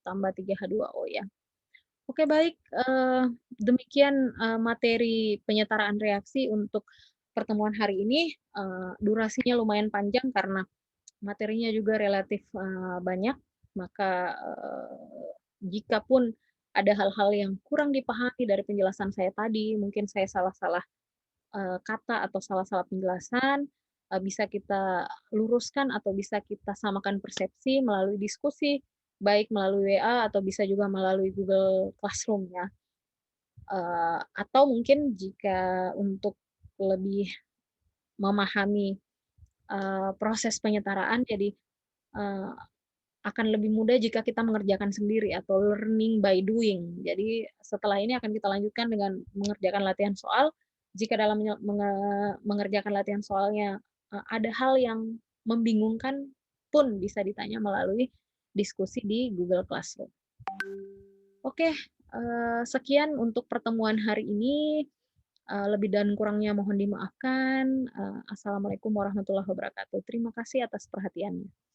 tambah 3H2O ya. Oke baik, demikian materi penyetaraan reaksi untuk pertemuan hari ini. Durasinya lumayan panjang karena materinya juga relatif banyak, maka jikapun ada hal-hal yang kurang dipahami dari penjelasan saya tadi, mungkin saya salah-salah kata atau salah-salah penjelasan, bisa kita luruskan atau bisa kita samakan persepsi melalui diskusi, baik melalui WA atau bisa juga melalui Google Classroom ya. Atau mungkin jika untuk lebih memahami proses penyetaraan, jadi akan lebih mudah jika kita mengerjakan sendiri atau learning by doing. Jadi setelah ini akan kita lanjutkan dengan mengerjakan latihan soal. Jika dalam mengerjakan latihan soalnya ada hal yang membingungkan pun bisa ditanya melalui diskusi di Google Classroom. Oke, sekian untuk pertemuan hari ini. Lebih dan kurangnya mohon dimaafkan. Assalamualaikum warahmatullahi wabarakatuh. Terima kasih atas perhatiannya.